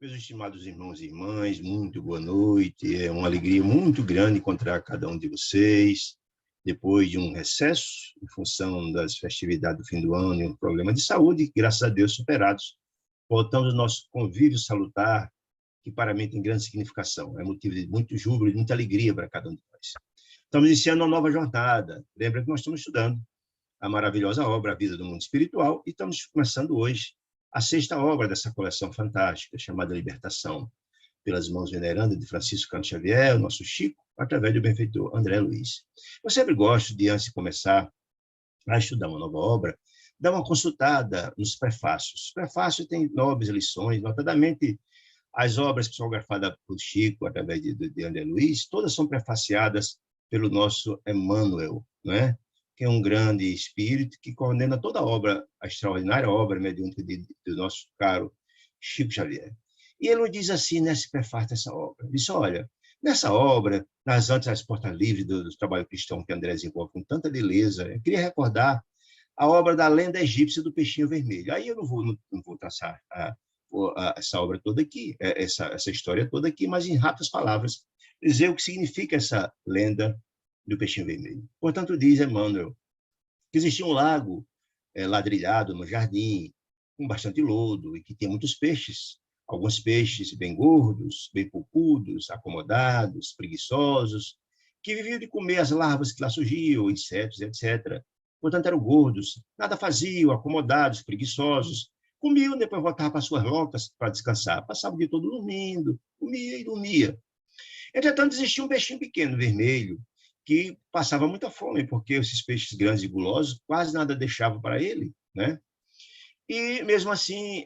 Meus estimados irmãos e irmãs, muito boa noite. É uma alegria muito grande encontrar cada um de vocês. Depois de um recesso, em função das festividades do fim do ano e um problema de saúde, graças a Deus superados, voltamos ao nosso convívio salutar, que para mim tem grande significação. É motivo de muito júbilo e muita alegria para cada um de nós. Estamos iniciando uma nova jornada. Lembra que nós estamos estudando a maravilhosa obra A Vida do Mundo Espiritual e estamos começando hoje a sexta obra dessa coleção fantástica, chamada Libertação, pelas mãos venerandas de Francisco Cândido Xavier, o nosso Chico, através do benfeitor André Luiz. Eu sempre gosto de, antes de começar a estudar uma nova obra, dar uma consultada nos prefácios. Os prefácios têm nobres lições, notadamente as obras psicografadas por Chico, através de André Luiz, todas são prefaciadas pelo nosso Emmanuel, não é? Que é um grande espírito que coordena toda a obra, a extraordinária obra mediúnica do nosso caro Chico Xavier. E ele nos diz assim, nesse prefácio dessa obra, diz, olha, nessa obra, nas antes das portas livres do trabalho cristão que André desenvolve com tanta beleza, eu queria recordar a obra da lenda egípcia do peixinho vermelho. Aí eu não vou traçar essa obra toda aqui, essa história toda aqui, mas em rápidas palavras, dizer o que significa essa lenda do peixinho vermelho. Portanto, diz Emmanuel que existia um lago ladrilhado no jardim, com bastante lodo, e que tinha muitos peixes, alguns peixes bem gordos, bem poupudos, acomodados, preguiçosos, que viviam de comer as larvas que lá surgiam, insetos, etc. Portanto, eram gordos, nada faziam, acomodados, preguiçosos, comiam, depois voltavam para suas locas para descansar, passavam o dia todo dormindo, comia e dormia. Entretanto, existia um peixinho pequeno, vermelho, que passava muita fome, porque esses peixes grandes e gulosos quase nada deixavam para ele, né? E, mesmo assim,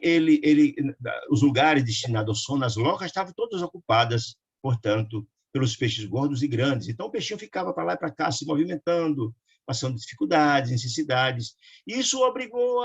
os lugares destinados ao sono, as locas, estavam todas ocupadas, portanto, pelos peixes gordos e grandes. Então, o peixinho ficava para lá e para cá, se movimentando, passando dificuldades, necessidades. E isso o obrigou,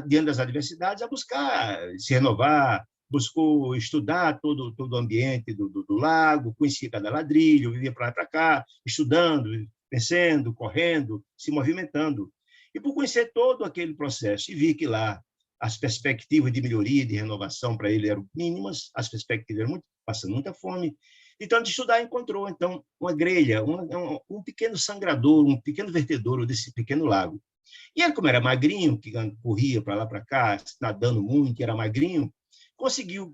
diante das adversidades, a buscar se renovar, buscou estudar todo o ambiente do lago, conhecia cada ladrilho, vivia para lá e para cá, estudando, pensando, correndo, se movimentando. E por conhecer todo aquele processo, e vi que lá as perspectivas de melhoria e de renovação para ele eram mínimas, as perspectivas eram passando muita fome. Então, de estudar, encontrou então uma grelha, um pequeno sangrador, um pequeno vertedouro desse pequeno lago. E ele, como era magrinho, que corria para lá para cá, nadando muito, era magrinho, conseguiu,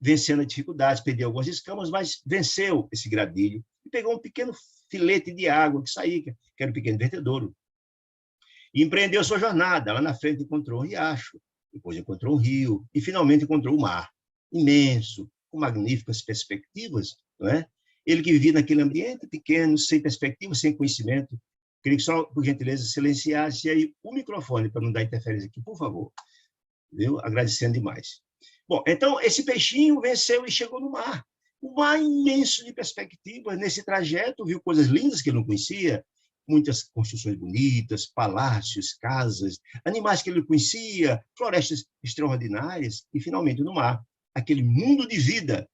vencendo as dificuldades, perdeu algumas escamas, mas venceu esse gradilho e pegou um pequeno filete de água que saía, que era um pequeno vertedouro. E empreendeu sua jornada. Lá na frente encontrou um riacho, depois encontrou um rio e finalmente encontrou o mar, imenso, com magníficas perspectivas, não é? Ele que vivia naquele ambiente pequeno, sem perspectiva, sem conhecimento. Queria que só, por gentileza, silenciasse aí o microfone para não dar interferência aqui, por favor. Viu? Agradecendo demais. Bom, então, esse peixinho venceu e chegou no mar. Um mar imenso de perspectivas. Nesse trajeto, viu coisas lindas que ele não conhecia, muitas construções bonitas, palácios, casas, animais que ele não conhecia, florestas extraordinárias, e, finalmente, no mar, aquele mundo de vida,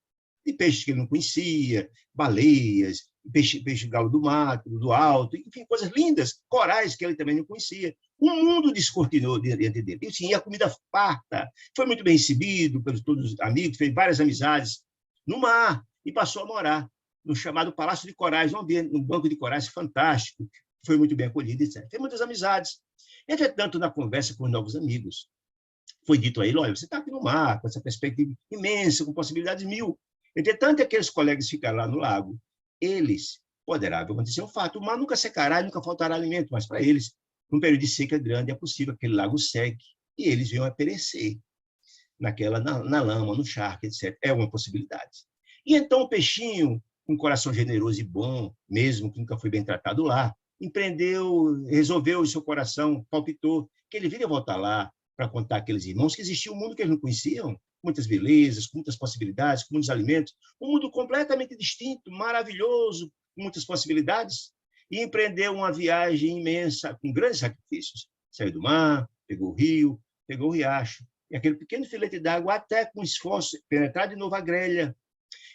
de peixes que ele não conhecia, baleias, peixe galo do mato, do alto, enfim, coisas lindas, corais que ele também não conhecia. Um mundo descortinou diante dele. E, sim, e a comida farta, foi muito bem recebido pelos todos os amigos, fez várias amizades no mar e passou a morar no chamado Palácio de Corais, um banco de corais fantástico, foi muito bem acolhido, etc. Fez muitas amizades. Entretanto, na conversa com os novos amigos, foi dito a ele, olha, você está aqui no mar, com essa perspectiva imensa, com possibilidades mil. Entretanto, aqueles colegas ficaram lá no lago, eles, poderá acontecer um fato, o mar nunca secará e nunca faltará alimento, mas para eles, num período de seca grande, é possível que aquele lago seque e eles venham a perecer na lama, no charco, etc. É uma possibilidade. E então o peixinho, com um coração generoso e bom, mesmo que nunca foi bem tratado lá, empreendeu, resolveu o seu coração, palpitou, que ele viria voltar lá para contar àqueles irmãos que existia um mundo que eles não conheciam, muitas belezas, com muitas possibilidades, com muitos alimentos, um mundo completamente distinto, maravilhoso, com muitas possibilidades, e empreendeu uma viagem imensa, com grandes sacrifícios. Saiu do mar, pegou o rio, pegou o riacho, e aquele pequeno filete d'água, até com esforço, penetrar de novo a grelha.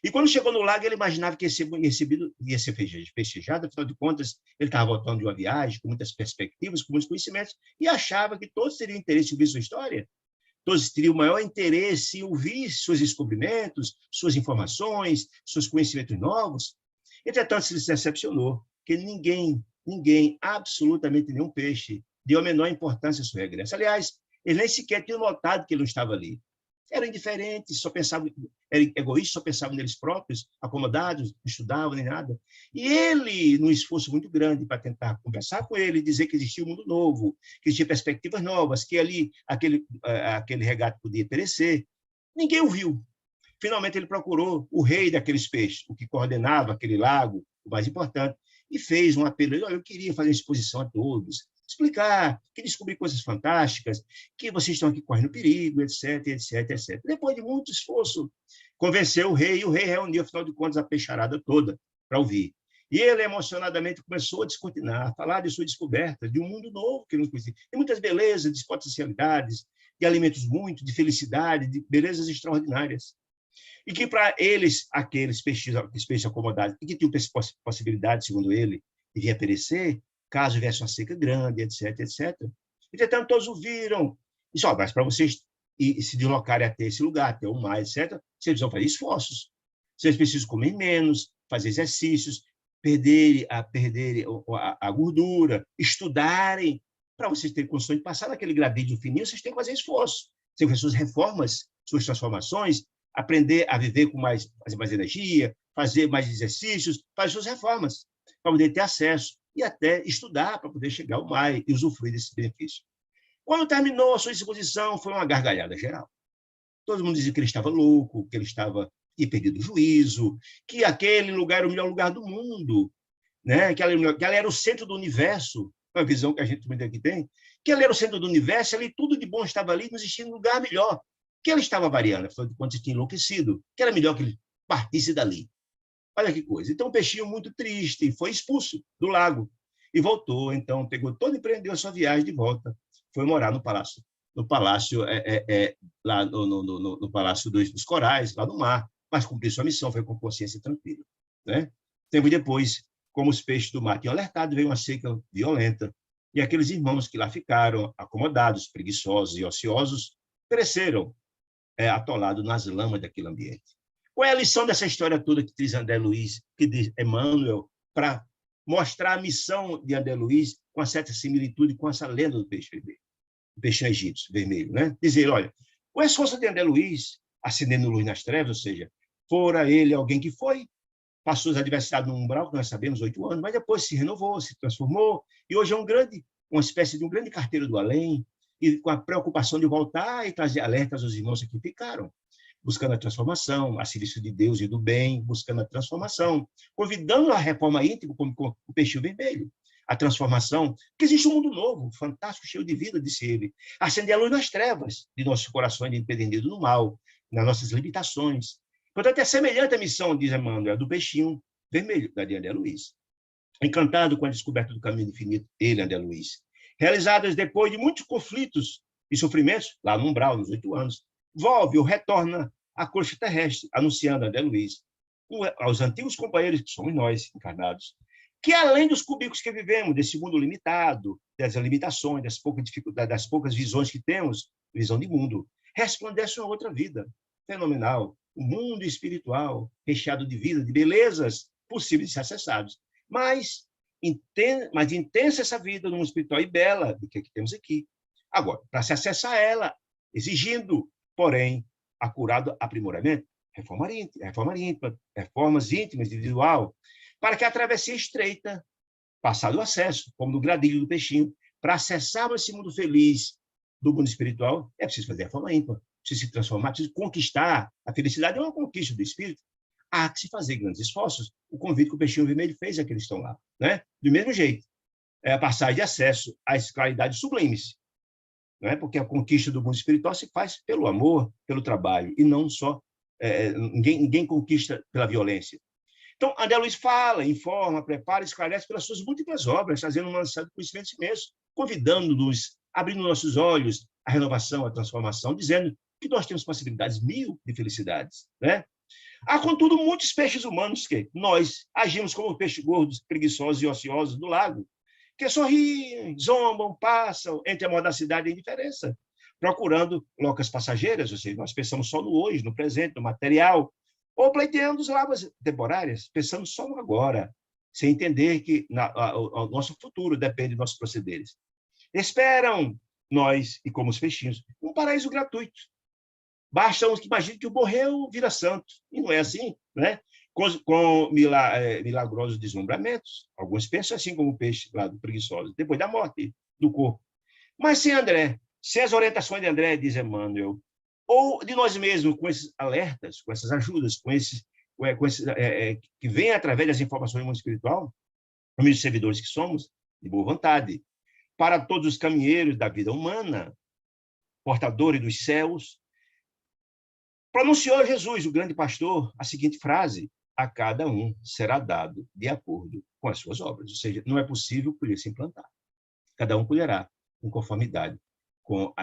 E quando chegou no lago, ele imaginava que ia ser festejado, afinal de contas, ele estava voltando de uma viagem, com muitas perspectivas, com muitos conhecimentos, e achava que todos teriam interesse em ouvir sua história. todos teriam o maior interesse em ouvir seus descobrimentos, suas informações, seus conhecimentos novos. Entretanto, se decepcionou, que ninguém, absolutamente nenhum peixe, deu a menor importância ao seu regresso. Aliás, eles nem sequer tinham notado que ele não estava ali. Eram indiferentes, eram egoístas, só pensavam neles próprios, acomodados, não estudavam nem nada. E ele, num esforço muito grande para tentar conversar com ele, dizer que existia um mundo novo, que existia perspectivas novas, que ali aquele regato podia perecer, ninguém o viu. Finalmente, ele procurou o rei daqueles peixes, o que coordenava aquele lago, o mais importante, e fez um apelo. Eu queria fazer uma exposição a todos, explicar, que descobri coisas fantásticas, que vocês estão aqui correndo perigo, etc, etc, etc. Depois de muito esforço, convenceu o rei, e o rei reuniu, afinal de contas, a peixarada toda para ouvir. E ele, emocionadamente, começou a descortinar, a falar de sua descoberta, de um mundo novo que ele não conhecia. Tem muitas belezas, de potencialidades, de alimentos muito, de felicidade, de belezas extraordinárias. E que para eles, aqueles peixes acomodados, e que tinham possibilidade, segundo ele, de vir a perecer, caso houvesse uma seca grande, etc, etc. Entretanto, todos o viram. E só, mas para vocês se deslocarem até esse lugar, até o mar, etc., vocês precisam fazer esforços. Vocês precisam comer menos, fazer exercícios, perderem a gordura, estudarem. Para vocês terem condições de passar naquele gradino fininho, vocês têm que fazer esforço. Vocês têm que fazer suas reformas, suas transformações, aprender a viver com fazer mais energia, fazer mais exercícios, fazer suas reformas, para poder ter acesso e até estudar para poder chegar ao mar e usufruir desse benefício. Quando terminou a sua exposição, foi uma gargalhada geral. Todo mundo dizia que ele estava louco, que ele tinha perdido o juízo, que aquele lugar era o melhor lugar do mundo, né? Que ali era o centro do universo, uma visão que a gente também aqui tem, que ele era o centro do universo, ali tudo de bom estava ali, não existia um lugar melhor. Que ele estava variando, afinal de contas, ele tinha enlouquecido, que era melhor que ele partisse dali. Olha que coisa. Então, o peixinho, muito triste, foi expulso do lago e voltou. Então, pegou todo e empreendeu a sua viagem de volta. Foi morar no palácio lá no Palácio dos Corais, lá no mar, mas cumpriu sua missão, foi com consciência tranquila. Né? Tempo depois, como os peixes do mar tinham alertado, veio uma seca violenta, e aqueles irmãos que lá ficaram, acomodados, preguiçosos e ociosos, cresceram atolados nas lamas daquele ambiente. Qual é a lição dessa história toda que diz André Luiz, que diz Emmanuel, para mostrar a missão de André Luiz com uma certa similitude com essa lenda do peixe vermelho, do peixe egípcio vermelho, né? Dizer, olha, o esforço de André Luiz, acendendo luz nas trevas, ou seja, fora ele alguém que passou as adversidades no umbral, que nós sabemos, 8 anos, mas depois se renovou, se transformou, e hoje é uma espécie de um grande carteiro do além, e com a preocupação de voltar e trazer alertas aos irmãos que ficaram, buscando a transformação, a serviço de Deus e do bem, buscando a transformação, convidando a reforma íntima, como o peixinho vermelho, a transformação, que existe um mundo novo, fantástico, cheio de vida, disse ele, acender a luz nas trevas de nossos corações empreendidos no mal, nas nossas limitações. Portanto, é semelhante à missão, diz Emmanuel, do peixinho vermelho, da de André Luiz. Encantado com a descoberta do caminho infinito, ele, André Luiz, realizadas depois de muitos conflitos e sofrimentos, lá no umbral, nos 8 anos, volve ou retorna à coxa terrestre, anunciando a André Luiz, aos antigos companheiros, que somos nós, encarnados, que além dos cubículos que vivemos, desse mundo limitado, das limitações, das poucas dificuldades, das poucas visões que temos, visão de mundo, resplandece uma outra vida fenomenal, um mundo espiritual, recheado de vida, de belezas possíveis de ser acessados. Mas intensa essa vida no mundo espiritual e bela, do que temos aqui. Agora, para se acessar a ela, exigindo, porém, acurado aprimoramento, reformas íntimas, individual, para que a travessia estreita, passado o acesso, como no gradilho do peixinho, para acessar esse mundo feliz do mundo espiritual, é preciso fazer a reforma íntima, precisa se transformar, precisa conquistar. A felicidade é uma conquista do espírito. Há que se fazer grandes esforços. O convite que o peixinho vermelho fez é que eles estão lá. Né? Do mesmo jeito, a passagem de acesso às claridades sublimes. Não é? Porque a conquista do mundo espiritual se faz pelo amor, pelo trabalho, e não só... ninguém conquista pela violência. Então, André Luiz fala, informa, prepara, esclarece pelas suas múltiplas obras, trazendo uma ansiedade de conhecimento imenso, convidando-nos, abrindo nossos olhos à renovação, à transformação, dizendo que nós temos possibilidades mil de felicidades. Né? Há, contudo, muitos peixes humanos que nós agimos como peixes gordos, preguiçosos e ociosos do lago, que sorriem, zombam, passam entre a mordacidade e a indiferença, procurando locas passageiras, ou seja, nós pensamos só no hoje, no presente, no material, ou pleiteando as lábuas temporárias, pensando só no agora, sem entender que o nosso futuro depende dos nossos procederes. Esperam nós, e como os peixinhos, um paraíso gratuito. Basta uns que imaginem que o morreu vira santo. E não é assim, né? Com milagrosos deslumbramentos. Alguns pensam assim como o peixe lá do preguiçoso, depois da morte do corpo. Mas sem André, sem as orientações de André, diz Emmanuel, ou de nós mesmos, com esses alertas, com essas ajudas, que vêm através das informações do mundo espiritual, os servidores que somos, de boa vontade, para todos os caminheiros da vida humana, portadores dos céus, pronunciou Jesus, o grande pastor, a seguinte frase: a cada um será dado de acordo com as suas obras. Ou seja, não é possível colher sem plantar. Cada um colherá em conformidade com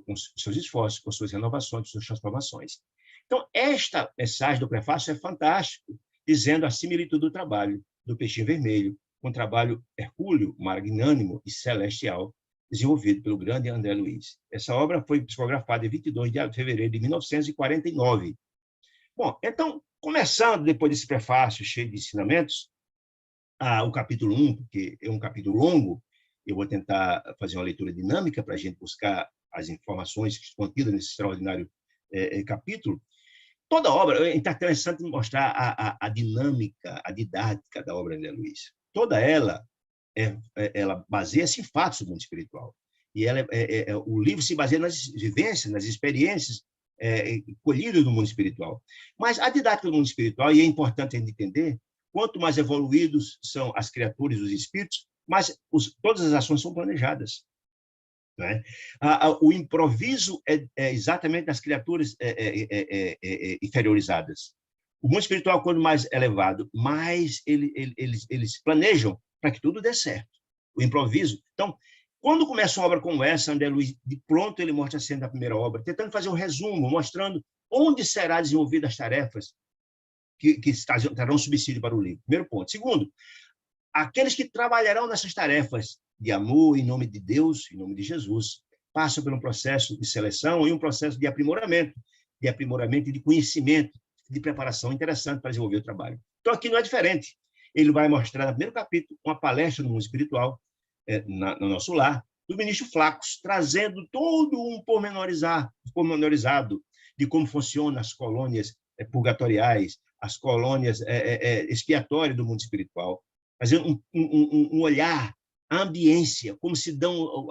os seus esforços, com suas renovações, com suas transformações. Então, esta mensagem do prefácio é fantástica, dizendo a similitude do trabalho do peixinho vermelho, um trabalho hercúleo, magnânimo e celestial, desenvolvido pelo grande André Luiz. Essa obra foi psicografada em 22 de fevereiro de 1949. Bom, então, começando depois desse prefácio cheio de ensinamentos, o capítulo 1, porque é um capítulo longo, eu vou tentar fazer uma leitura dinâmica para a gente buscar as informações contidas nesse extraordinário capítulo. Toda obra, é interessante mostrar a dinâmica, a didática da obra de André Luiz. Toda ela baseia-se em fatos do mundo espiritual. E o livro se baseia nas vivências, nas experiências colhidas do mundo espiritual. Mas a didática do mundo espiritual, e é importante a gente entender, quanto mais evoluídos são as criaturas, os espíritos, mais todas as ações são planejadas. Né? O improviso é exatamente das criaturas inferiorizadas. O mundo espiritual, quando mais elevado, mais eles planejam para que tudo dê certo. O improviso. Então, quando começa uma obra como essa, André Luiz, de pronto ele mostra a cena da primeira obra, tentando fazer um resumo, mostrando onde será desenvolvidas as tarefas que trarão subsídio para o livro. Primeiro ponto. Segundo, aqueles que trabalharão nessas tarefas de amor em nome de Deus, em nome de Jesus, passam por um processo de seleção e um processo de aprimoramento e de conhecimento, de preparação interessante para desenvolver o trabalho. Então, aqui não é diferente. Ele vai mostrar, no primeiro capítulo, uma palestra no mundo espiritual, no nosso lar, do ministro Flacos, trazendo todo um pormenorizado de como funcionam as colônias purgatoriais, as colônias expiatórias do mundo espiritual, fazendo um olhar, a ambiência, como se dão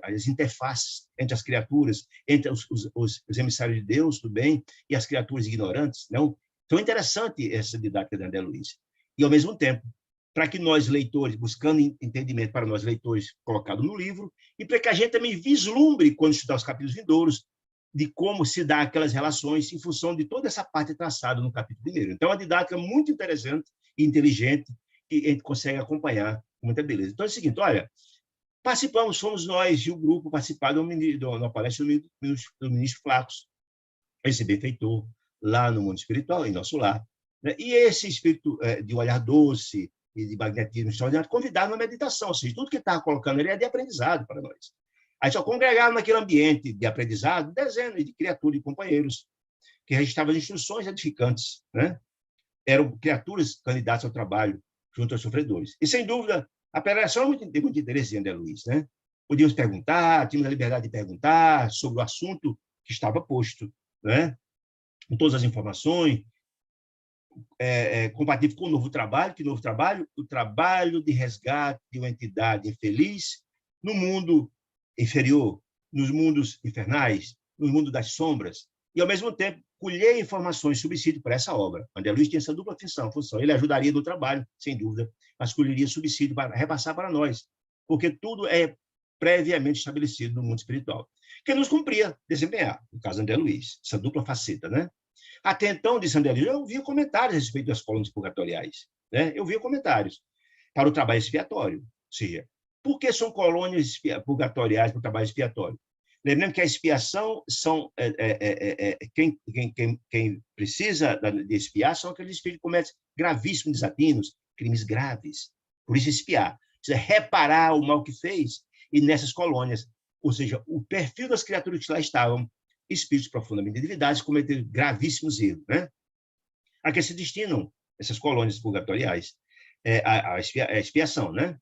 as interfaces entre as criaturas, entre os emissários de Deus, do bem, e as criaturas ignorantes. Não? Então, é interessante essa didática de André Luiz. E, ao mesmo tempo, para que nós, leitores, buscando entendimento para nós, leitores, colocado no livro, e para que a gente também vislumbre, quando estudar os capítulos vindouros, de como se dá aquelas relações em função de toda essa parte traçada no capítulo primeiro. Então, é uma didática muito interessante e inteligente, que a gente consegue acompanhar com muita beleza. Então, é o seguinte, olha, fomos nós e o grupo participar da palestra do ministro Flacos, esse benfeitor, lá no mundo espiritual, em nosso lar. Né? E esse espírito de olhar doce e de magnetismo extraordinário, convidado na meditação, ou seja, tudo que estava colocando ali é de aprendizado para nós. Aí só congregaram naquele ambiente de aprendizado dezenas de criaturas e companheiros que registravam instruções edificantes, né? Eram criaturas candidatas ao trabalho junto aos sofredores. E, sem dúvida, a preleção tem muito interesse em André Luiz. Né? Podíamos perguntar, tínhamos a liberdade de perguntar sobre o assunto que estava posto, né? Com todas as informações, compatível com o novo trabalho. Que novo trabalho? O trabalho de resgate de uma entidade infeliz no mundo inferior, nos mundos infernais, no mundo das sombras, e, ao mesmo tempo, colher informações e subsídio para essa obra. André Luiz tinha essa dupla função. Ele ajudaria no trabalho, sem dúvida, mas colheria subsídio para repassar para nós, porque tudo é previamente estabelecido no mundo espiritual, que nos cumpria desempenhar, no caso André Luiz, essa dupla faceta. Né? Até então, disse André Luiz, eu ouvia comentários a respeito das colônias purgatoriais. Né? Eu via comentários para o trabalho expiatório, ou seja, por que são colônias purgatoriais para o trabalho expiatório? Lembrando que a expiação são quem precisa de expiar são aqueles espíritos que cometem gravíssimos desatinos, crimes graves. Por isso, expiar. Precisa reparar o mal que fez. E nessas colônias ou seja, o perfil das criaturas que lá estavam, espíritos profundamente endividados, cometeram gravíssimos erros, né? A que se destinam essas colônias purgatoriais, a expiação, né?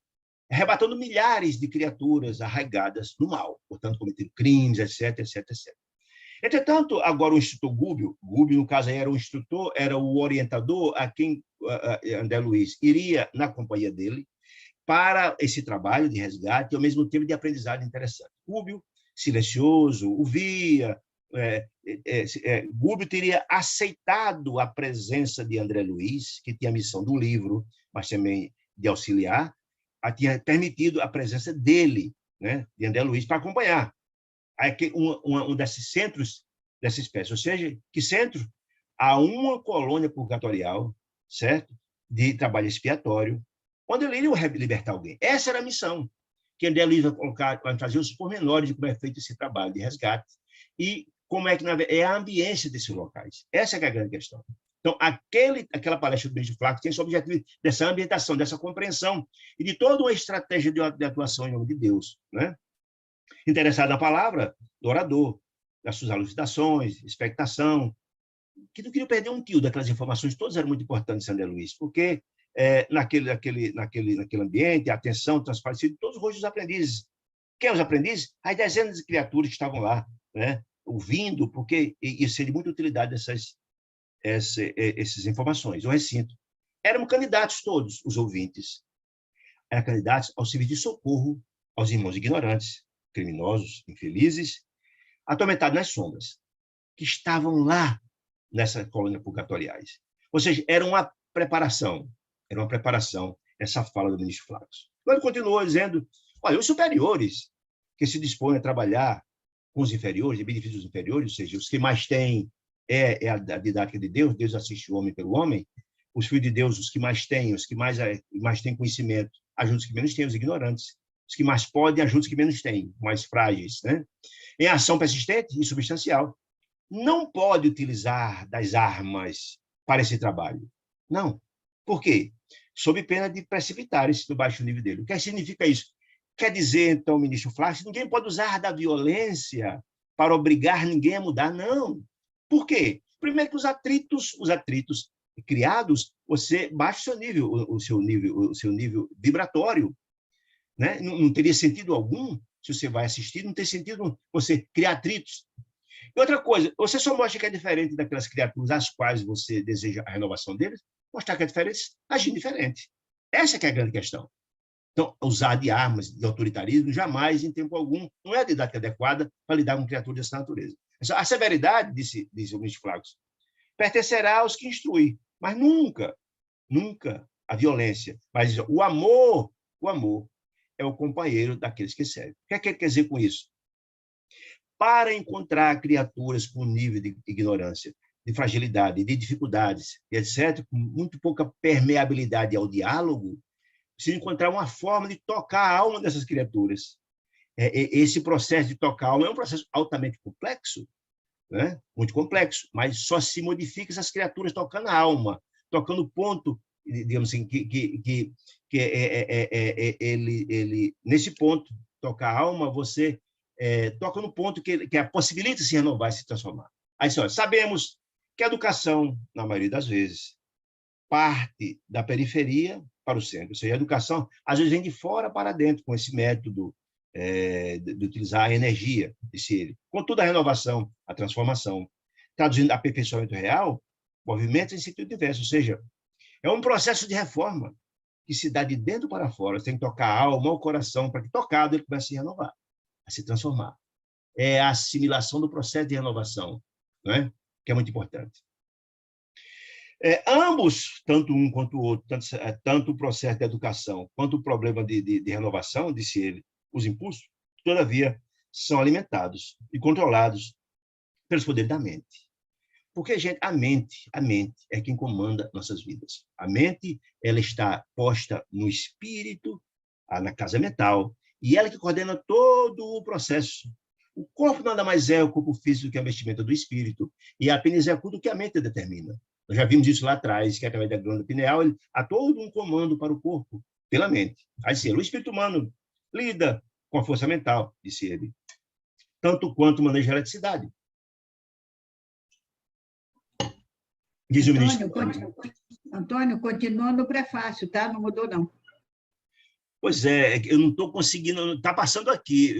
Arrebatando milhares de criaturas arraigadas no mal, portanto, cometendo crimes, etc, etc, etc. Entretanto, agora o instrutor Gúbio, no caso aí era o instrutor, era o orientador a quem André Luiz iria na companhia dele para esse trabalho de resgate e, ao mesmo tempo, de aprendizagem interessante. Gúbio, silencioso, ouvia. Gúbio teria aceitado a presença de André Luiz, que tinha a missão do livro, mas também de auxiliar, tinha permitido a presença dele, né, de André Luiz, para acompanhar um desses centros dessa espécie. Ou seja, que centro? Há uma colônia purgatorial, certo? De trabalho expiatório, onde ele iria libertar alguém. Essa era a missão, que André Luiz vai trazer os pormenores de como é feito esse trabalho de resgate e como é que é a ambiência desses locais. Essa é a grande questão. Então, aquela palestra do Benedito Flávio tem esse objetivo dessa ambientação, dessa compreensão e de toda uma estratégia de atuação em nome de Deus, né? Interessado na palavra do orador, das suas elucidações, expectação, que não queria perder um tio daquelas informações, todas eram muito importantes em André Luiz, porque naquele ambiente, a atenção transparecia de todos os rostos dos aprendizes. Quem os aprendizes? As dezenas de criaturas que estavam lá, né, ouvindo, porque ia ser de muita utilidade essas informações. O recinto. Eram candidatos todos, os ouvintes. Eram candidatos ao serviço de socorro aos irmãos ignorantes, criminosos, infelizes, atormentados nas sombras, que estavam lá nessa colônia purgatoriais. Ou seja, era uma preparação essa fala do ministro Flávio. Ele continuou dizendo, olha, os superiores que se dispõem a trabalhar com os inferiores, em benefício dos inferiores, ou seja, os que mais têm a didática de Deus, Deus assiste o homem pelo homem, os filhos de Deus, os que mais têm, os que mais têm conhecimento, ajudam os que menos têm, os ignorantes. Os que mais podem ajudam os que menos têm, mais frágeis, né? Em ação persistente e substancial. Não pode utilizar das armas para esse trabalho. Não. Por quê? Sob pena de precipitar-se no baixo nível dele. O que significa isso? Quer dizer, então, ministro Flávio, ninguém pode usar da violência para obrigar ninguém a mudar, não. Por quê? Primeiro que os atritos criados, você baixa o seu nível vibratório, né? Não teria sentido algum, se você vai assistir, não tem sentido você criar atritos. E outra coisa, você só mostra que é diferente daquelas criaturas às quais você deseja a renovação deles, mostrar que é diferente, agir diferente. Essa que é a grande questão. Então, usar de armas, de autoritarismo, jamais, em tempo algum, não é a didática adequada para lidar com criaturas dessa natureza. A severidade, disse o ministro Flávio, pertencerá aos que instruem, mas nunca a violência. Mas o amor é o companheiro daqueles que servem. O que é que ele quer dizer com isso? Para encontrar criaturas com nível de ignorância, de fragilidade, de dificuldades, etc., com muito pouca permeabilidade ao diálogo, precisa encontrar uma forma de tocar a alma dessas criaturas. Esse processo de tocar a alma é um processo altamente complexo, né? Muito complexo, mas só se modifica essas criaturas tocando a alma, tocando o ponto, digamos assim, ele nesse ponto, tocar a alma, você toca no ponto que possibilita se renovar e se transformar. Aí, sabemos que a educação, na maioria das vezes, parte da periferia para o centro. Ou seja, a educação, às vezes, vem de fora para dentro, com esse método de utilizar a energia, disse ele. Contudo, a renovação, a transformação, traduzindo aperfeiçoamento real, movimentos em sentido diverso. Ou seja, é um processo de reforma que se dá de dentro para fora. Você tem que tocar a alma, o coração, para que tocado ele comece a se renovar, a se transformar. É a assimilação do processo de renovação, não é? Que é muito importante. Ambos, tanto um quanto o outro, tanto o processo de educação quanto o problema de renovação, disse ele, os impulsos, todavia, são alimentados e controlados pelos poderes da mente. Porque, gente, a mente é quem comanda nossas vidas. A mente, ela está posta no espírito, na casa mental, e ela que coordena todo o processo. O corpo nada mais é o corpo físico do que a vestimenta do espírito, e apenas executa o que a mente determina. Nós já vimos isso lá atrás, que através da glândula pineal, há todo um comando para o corpo, pela mente. Aí, sim, o espírito humano lida com a força mental, disse ele. tanto quanto o manejo de eletricidade. Diz o ministro. Antônio, continua no prefácio, tá? Não mudou, não. Pois é, eu não estou conseguindo, está passando aqui,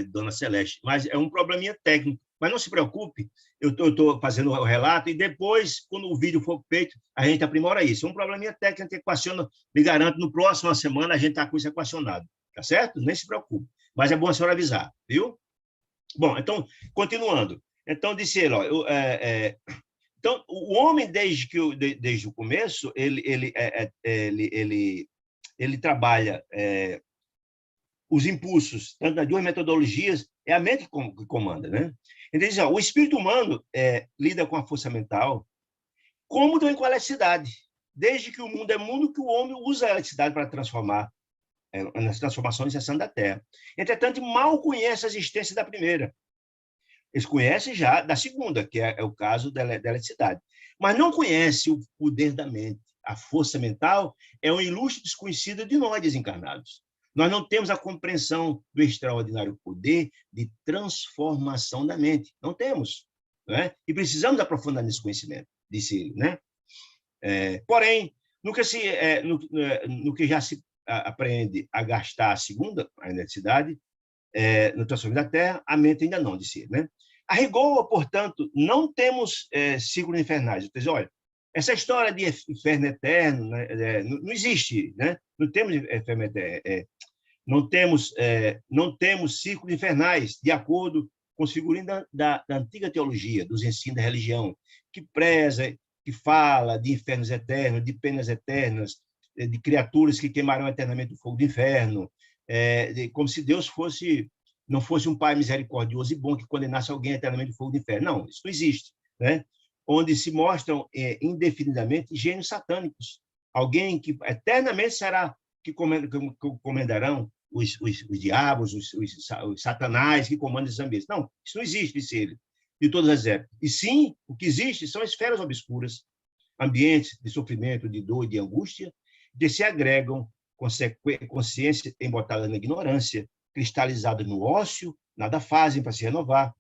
dona Celeste, mas é um probleminha técnico. Mas não se preocupe, eu estou fazendo o relato e depois, quando o vídeo for feito, a gente aprimora isso. É um probleminha técnico que equaciona, me garanto, no próximo semana a gente está com isso equacionado, tá certo? Nem se preocupe. Mas é bom a senhora avisar, viu? Bom, então, continuando. Então, disse ele, ó, então, o homem, desde o começo, ele trabalha os impulsos, tanto das duas metodologias, é a mente que comanda, né? Então, diz, ó, o espírito humano lida com a força mental, como também com a eletricidade. Desde que o mundo é mundo, que o homem usa a eletricidade para transformar, nas transformações incessantes da Terra. Entretanto, mal conhece a existência da primeira. Eles conhecem já da segunda, que é o caso da eletricidade. Mas não conhece o poder da mente. A força mental é um ilustre desconhecido de nós desencarnados. Nós não temos a compreensão do extraordinário poder de transformação da mente. Não temos. Né? E precisamos aprofundar nesse conhecimento, disse ele. Né? Porém, no que já se aprende a gastar a segunda, a eletricidade, no transformamento da Terra, a mente ainda não, disse ele. Né? A rigor, portanto, não temos ciclos infernais. Então, olha, essa história de inferno eterno, né, não existe, né? Não temos inferno eterno, não temos ciclos infernais, de acordo com os figurinos da antiga teologia, dos ensinos da religião, que preza, que fala de infernos eternos, de penas eternas, de criaturas que queimarão eternamente o fogo do inferno, como se Deus não fosse um pai misericordioso e bom que condenasse alguém eternamente ao fogo do inferno. Não, isso não existe. Né? Onde se mostram indefinidamente gênios satânicos. Alguém que eternamente será que comandarão os diabos, os satanás que comandam esses ambientes. Não, isso não existe, disse ele, de todas as épocas. E sim, o que existe são esferas obscuras, ambientes de sofrimento, de dor, de angústia, que se agregam consciência embotada na ignorância, cristalizada no ócio, nada fazem para se renovar,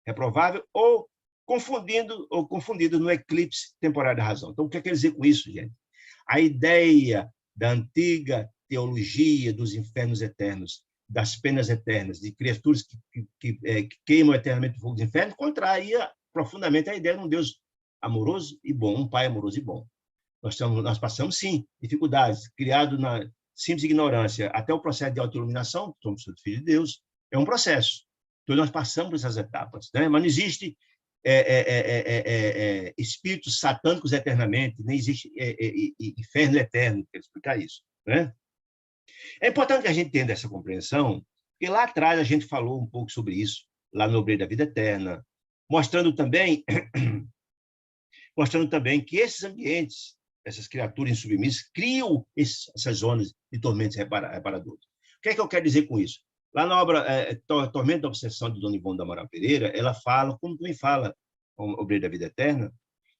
reprovável ou confundido no eclipse temporário da razão. Então, o que é que quer dizer com isso, gente? A ideia da antiga teologia dos infernos eternos, das penas eternas, de criaturas que queimam eternamente o fogo do inferno, contraria profundamente a ideia de um Deus amoroso e bom, um Pai amoroso e bom. Nós passamos, sim, dificuldades, criado na simples ignorância, até o processo de autoiluminação, somos filhos de Deus, é um processo. Então, nós passamos por essas etapas, né? Mas não existe espíritos satânicos eternamente, nem existe inferno eterno, quero explicar isso. Né? É importante que a gente entenda essa compreensão, porque lá atrás a gente falou um pouco sobre isso, lá no Obreiro da Vida Eterna, mostrando também que esses ambientes, essas criaturas insubmissas, criam essas zonas de tormentos reparadores. O que é que eu quero dizer com isso? Lá na obra Tormento da Obsessão, de Dona Ivone do Amaral Pereira, ela fala, como também fala o Obreiro da Vida Eterna,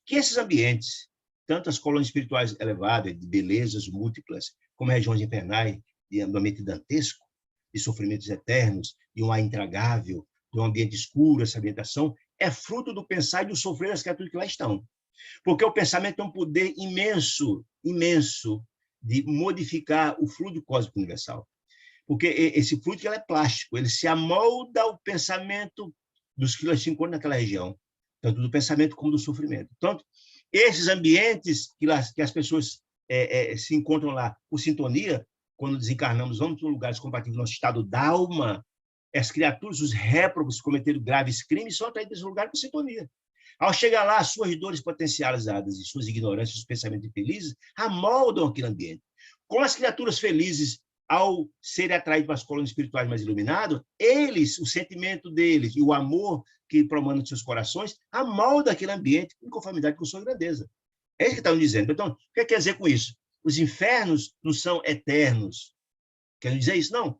que esses ambientes, tanto as colônias espirituais elevadas, de belezas múltiplas, como regiões infernais, de ambiente dantesco, de sofrimentos eternos, de um ar intragável, de um ambiente escuro, essa ambientação, é fruto do pensar e do sofrer das criaturas que lá estão. Porque o pensamento tem um poder imenso, imenso, de modificar o fluido cósmico universal. Porque esse fluido é plástico, ele se amolda ao pensamento dos que se encontram naquela região, tanto do pensamento como do sofrimento. Então, esses ambientes que as pessoas se encontram lá por sintonia, quando desencarnamos, vamos para lugares compatíveis com o nosso estado d'alma, as criaturas, os réprobos que cometeram graves crimes, são atraídos desse lugar por sintonia. Ao chegar lá, as suas dores potencializadas e suas ignorâncias, os pensamentos infelizes, amoldam aquele ambiente. Com as criaturas felizes, ao serem atraídos para as colônias espirituais mais iluminadas, eles, o sentimento deles e o amor que promana nos seus corações, amoldam aquele ambiente em conformidade com sua grandeza. É isso que estão dizendo. Então, o que quer dizer com isso? Os infernos não são eternos. Quer dizer isso? Não.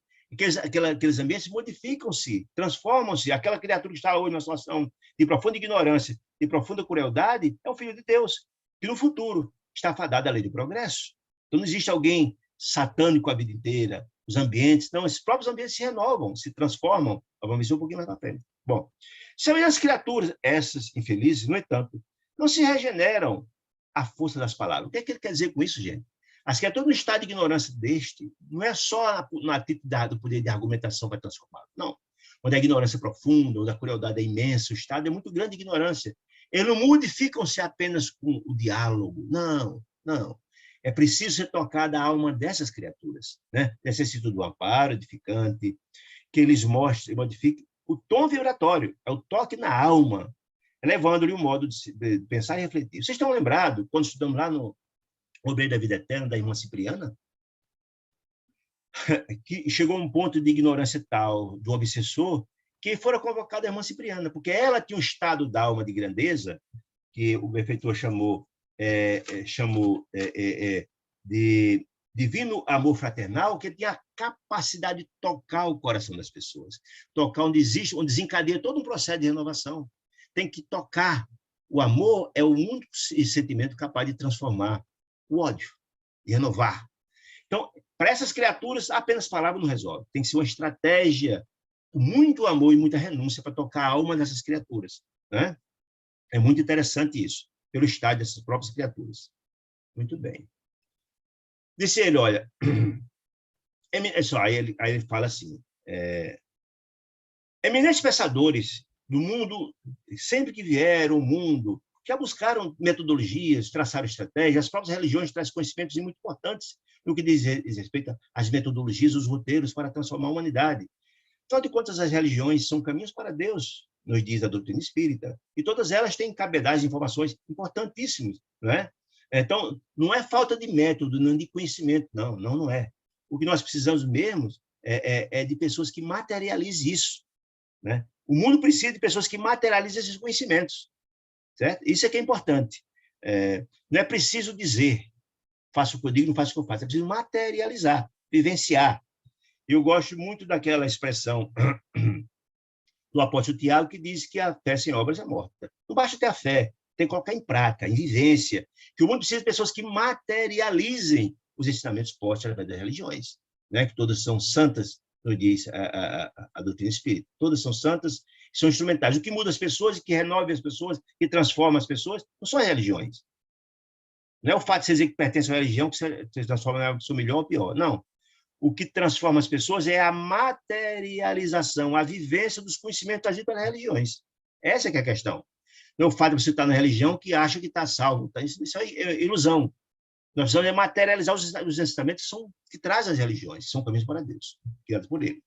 Aqueles ambientes modificam-se, transformam-se. Aquela criatura que está hoje numa situação de profunda ignorância, de profunda crueldade, é um filho de Deus, que no futuro está fadado à lei do progresso. Então, não existe alguém satânico a vida inteira. Os ambientes, não, esses próprios ambientes se renovam, se transformam. Vamos ver um pouquinho mais para frente. Bom, semelhantes criaturas, essas infelizes, no entanto, não se regeneram à força das palavras. O que é que ele quer dizer com isso, gente? As criaturas no estado de ignorância deste, não é só na atividade do poder de argumentação para transformar, não. Onde a ignorância é profunda, onde a crueldade é imensa, o estado é muito grande de ignorância. Eles não modificam-se apenas com o diálogo, não, não. É preciso ser tocada a alma dessas criaturas, né? Necessita do amparo edificante, que eles mostrem, modifiquem o tom vibratório, é o toque na alma, elevando-lhe um modo de pensar e refletir. Vocês estão lembrados, quando estudamos lá no Obreiro da Vida Eterna, da irmã Cipriana, que chegou a um ponto de ignorância tal do obsessor, que fora convocada a irmã Cipriana, porque ela tinha um estado da alma de grandeza, que o benfeitor chamou de divino amor fraternal, que tinha a capacidade de tocar o coração das pessoas, tocar onde existe, onde desencadeia todo um processo de renovação. Tem que tocar. O amor é o único sentimento capaz de transformar o ódio, de renovar. Então, para essas criaturas, apenas palavra não resolve. Tem que ser uma estratégia com muito amor e muita renúncia para tocar a alma dessas criaturas, né? É muito interessante isso, pelo estado dessas próprias criaturas. Muito bem. Disse ele, olha, aí ele fala assim, eminentes pensadores do mundo, sempre que vieram ao mundo, já buscaram metodologias, traçaram estratégias, as próprias religiões trazem conhecimentos muito importantes no que diz respeito às metodologias, os roteiros para transformar a humanidade. Afinal de contas, as religiões são caminhos para Deus, nos diz a doutrina espírita, e todas elas têm cabedais de informações importantíssimas, não é? Então, não é falta de método, não de conhecimento, não é. O que nós precisamos mesmo é de pessoas que materializem isso, né? O mundo precisa de pessoas que materializem esses conhecimentos, certo? Isso é que é importante. Não é preciso dizer, faço o que eu digo, não faço o que eu faço, é preciso materializar, vivenciar. Eu gosto muito daquela expressão do apóstolo Tiago, que diz que a fé sem obras é morta. Não basta ter a fé, tem que colocar em prática, em vivência, que o mundo precisa de pessoas que materializem os ensinamentos postos através das religiões, né? Que todas são santas, como diz a doutrina espírita. Todas são santas, são instrumentais. O que muda as pessoas, o que renova as pessoas, que transforma as pessoas, não são as religiões. Não é o fato de você dizer que pertence a uma religião que você transforma em pessoa melhor ou pior. Não. O que transforma as pessoas é a materialização, a vivência dos conhecimentos trazidos pelas religiões. Essa é que é a questão. Não é o fato de você estar na religião que acha que está salvo. Isso é ilusão. Nós precisamos materializar os ensinamentos que trazem as religiões, que são caminhos para Deus, criados por Ele.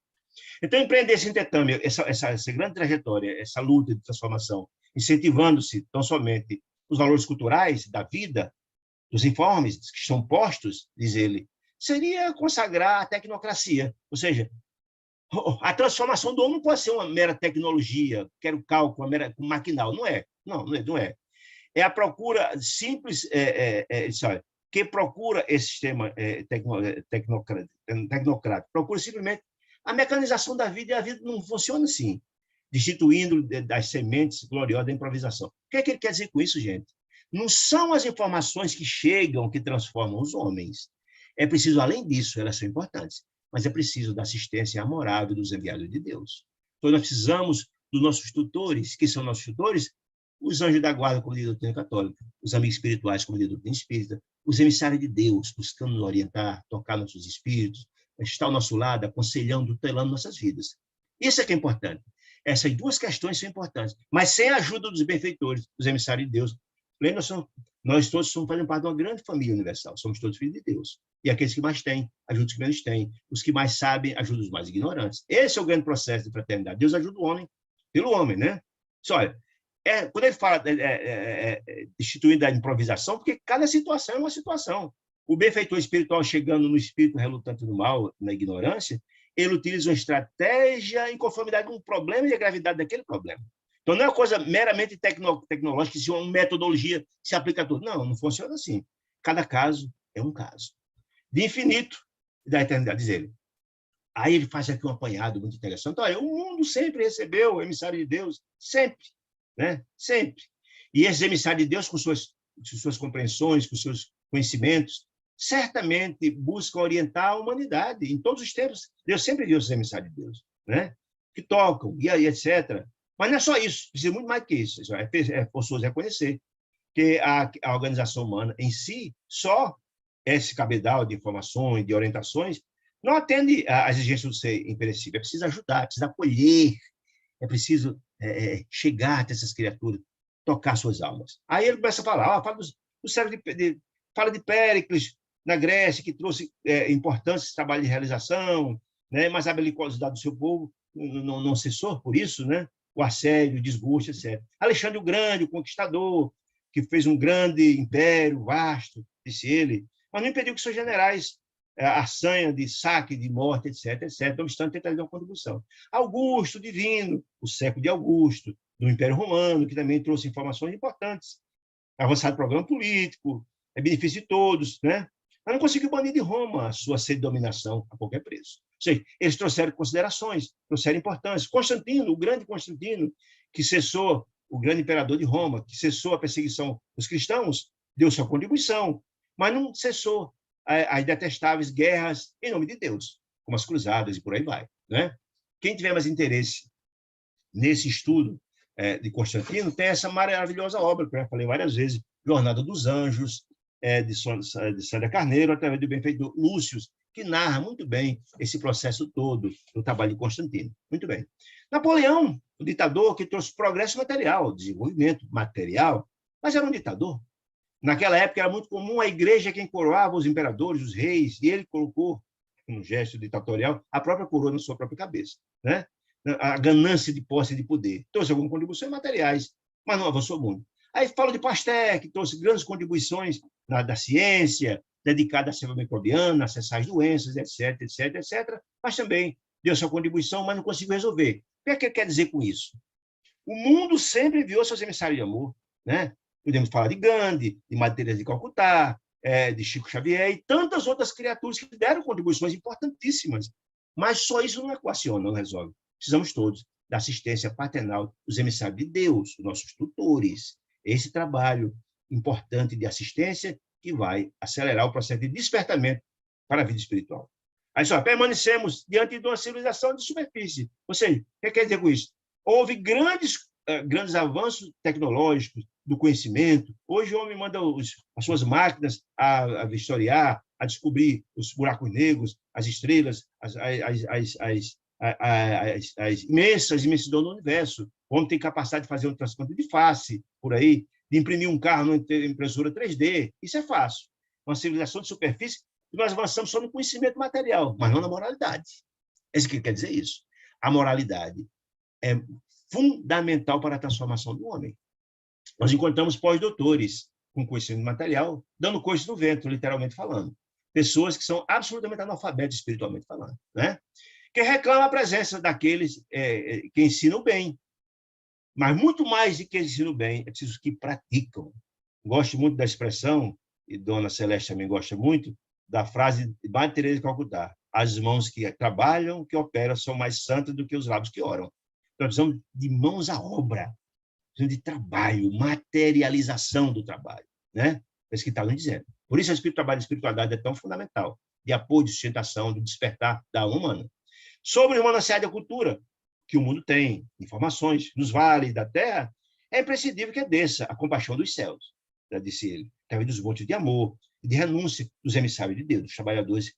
Então, empreender esse intercâmbio, essa grande trajetória, essa luta de transformação, incentivando-se tão somente os valores culturais da vida, dos informes que são postos, diz ele, seria consagrar a tecnocracia. Ou seja, a transformação do homem não pode ser uma mera tecnologia, quero cálculo, uma mera maquinal. Não é. Não é. É a procura simples, olha, que procura esse sistema tecnocrático, procura simplesmente a mecanização da vida, e a vida não funciona assim, destituindo das sementes gloriosas da improvisação. O que é que ele quer dizer com isso, gente? Não são as informações que chegam que transformam os homens. É preciso, além disso, elas são importantes, mas é preciso da assistência amorável dos enviados de Deus. Então, nós precisamos dos nossos tutores, que são nossos tutores, os anjos da guarda, como diz a doutrina católica, os amigos espirituais, como diz a doutrina espírita, os emissários de Deus, buscando nos orientar, tocar nossos espíritos, estar ao nosso lado, aconselhando, tutelando nossas vidas. Isso é que é importante. Essas duas questões são importantes, mas sem a ajuda dos benfeitores, dos emissários de Deus. Nós todos somos fazendo parte de uma grande família universal, somos todos filhos de Deus. E aqueles que mais têm, ajudam os que menos têm. Os que mais sabem, ajudam os mais ignorantes. Esse é o grande processo de fraternidade. Deus ajuda o homem pelo homem, né? Olha, quando ele fala instituindo a improvisação, porque cada situação é uma situação. O benfeitor espiritual chegando no espírito relutante do mal, na ignorância, ele utiliza uma estratégia em conformidade com o problema e a gravidade daquele problema. Então, não é uma coisa meramente tecnológica, se uma metodologia se aplica a tudo. Não funciona assim. Cada caso é um caso. De infinito e da eternidade, diz ele. Aí ele faz aqui um apanhado muito interessante. Olha, o mundo sempre recebeu o emissário de Deus, sempre, né? Sempre. E esses emissários de Deus, com suas compreensões, com seus conhecimentos, certamente buscam orientar a humanidade. Em todos os tempos, Deus sempre viu os emissários de Deus, né? Que tocam, e aí, etc. Mas não é só isso, precisa muito mais que isso. É forçoso reconhecer que a organização humana em si, só esse cabedal de informações, de orientações, não atende às exigências do ser imperecível. É preciso ajudar, é preciso acolher, é preciso chegar até essas criaturas, tocar suas almas. Aí ele começa a falar, fala de Péricles, na Grécia, que trouxe importância esse trabalho de realização, né? Mas a belicosidade do seu povo não cessou por isso, né? O assédio, o desgosto, etc. Alexandre o Grande, o conquistador, que fez um grande império vasto, disse ele, mas não impediu que seus generais a sanha de saque, de morte, etc., etc., não obstante ter trazido uma contribuição. Augusto, Divino, o século de Augusto, do Império Romano, que também trouxe informações importantes. Avançado programa político, benefício de todos, né? Mas não conseguiu banir de Roma a sua sede de dominação a qualquer preço. Ou seja, eles trouxeram considerações, trouxeram importância. Constantino, o grande Constantino, que cessou, o grande imperador de Roma, que cessou a perseguição dos cristãos, deu sua contribuição, mas não cessou as detestáveis guerras em nome de Deus, como as cruzadas e por aí vai, né? Quem tiver mais interesse nesse estudo de Constantino, tem essa maravilhosa obra, que eu já falei várias vezes, Jornada dos Anjos, de Célia Carneiro, através do benfeitor Lúcio, que narra muito bem esse processo todo do trabalho de Constantino. Muito bem. Napoleão, o ditador que trouxe progresso material, desenvolvimento material, mas era um ditador. Naquela época era muito comum a igreja quem coroava os imperadores, os reis, e ele colocou, no gesto ditatorial, a própria coroa na sua própria cabeça, né? A ganância de posse e de poder. Trouxe algumas contribuições materiais, mas não avançou muito. Aí falo de Pasteur, que trouxe grandes contribuições da ciência, dedicada à selva microbiana, acessar as doenças, etc., etc., etc., mas também deu sua contribuição, mas não conseguiu resolver. O que ele quer dizer com isso? O mundo sempre enviou seus emissários de amor, né? Podemos falar de Gandhi, de Madre Teresa de Calcutá, de Chico Xavier e tantas outras criaturas que deram contribuições importantíssimas. Mas só isso não equaciona, não resolve. Precisamos todos da assistência paternal dos emissários de Deus, dos nossos tutores. Esse trabalho importante de assistência que vai acelerar o processo de despertamento para a vida espiritual. Aí só, permanecemos diante de uma civilização de superfície. Ou seja, o que quer dizer com isso? Houve grandes avanços tecnológicos do conhecimento. Hoje o homem manda as suas máquinas a vistoriar, a descobrir os buracos negros, as estrelas, as imensas imensidões do universo. O homem tem capacidade de fazer um transplante de face, por aí, de imprimir um carro numa impressora 3D. Isso é fácil. Uma civilização de superfície, e nós avançamos só no conhecimento material, mas não na moralidade. É isso que quer dizer isso. A moralidade é fundamental para a transformação do homem. Nós encontramos pós-doutores com conhecimento material, dando coisas no vento, literalmente falando. Pessoas que são absolutamente analfabetas espiritualmente falando, né? Que reclamam a presença daqueles que ensinam o bem. Mas muito mais do que ensinam o bem, é preciso que praticam. Gosto muito da expressão, e Dona Celeste também gosta muito, da frase de Madre Teresa de Calcutá: as mãos que trabalham, que operam, são mais santas do que os lábios que oram. Então, precisamos de mãos à obra, precisamos de trabalho, materialização do trabalho, né? É isso que está nos dizendo. Por isso, o trabalho de espiritualidade é tão fundamental, de apoio, de sustentação, de despertar da alma humana. Sobre o manancial da cultura, que o mundo tem, informações, nos vales da terra, é imprescindível que desça a compaixão dos céus, já disse ele, através dos montes de amor e de renúncia dos emissários de Deus, dos trabalhadores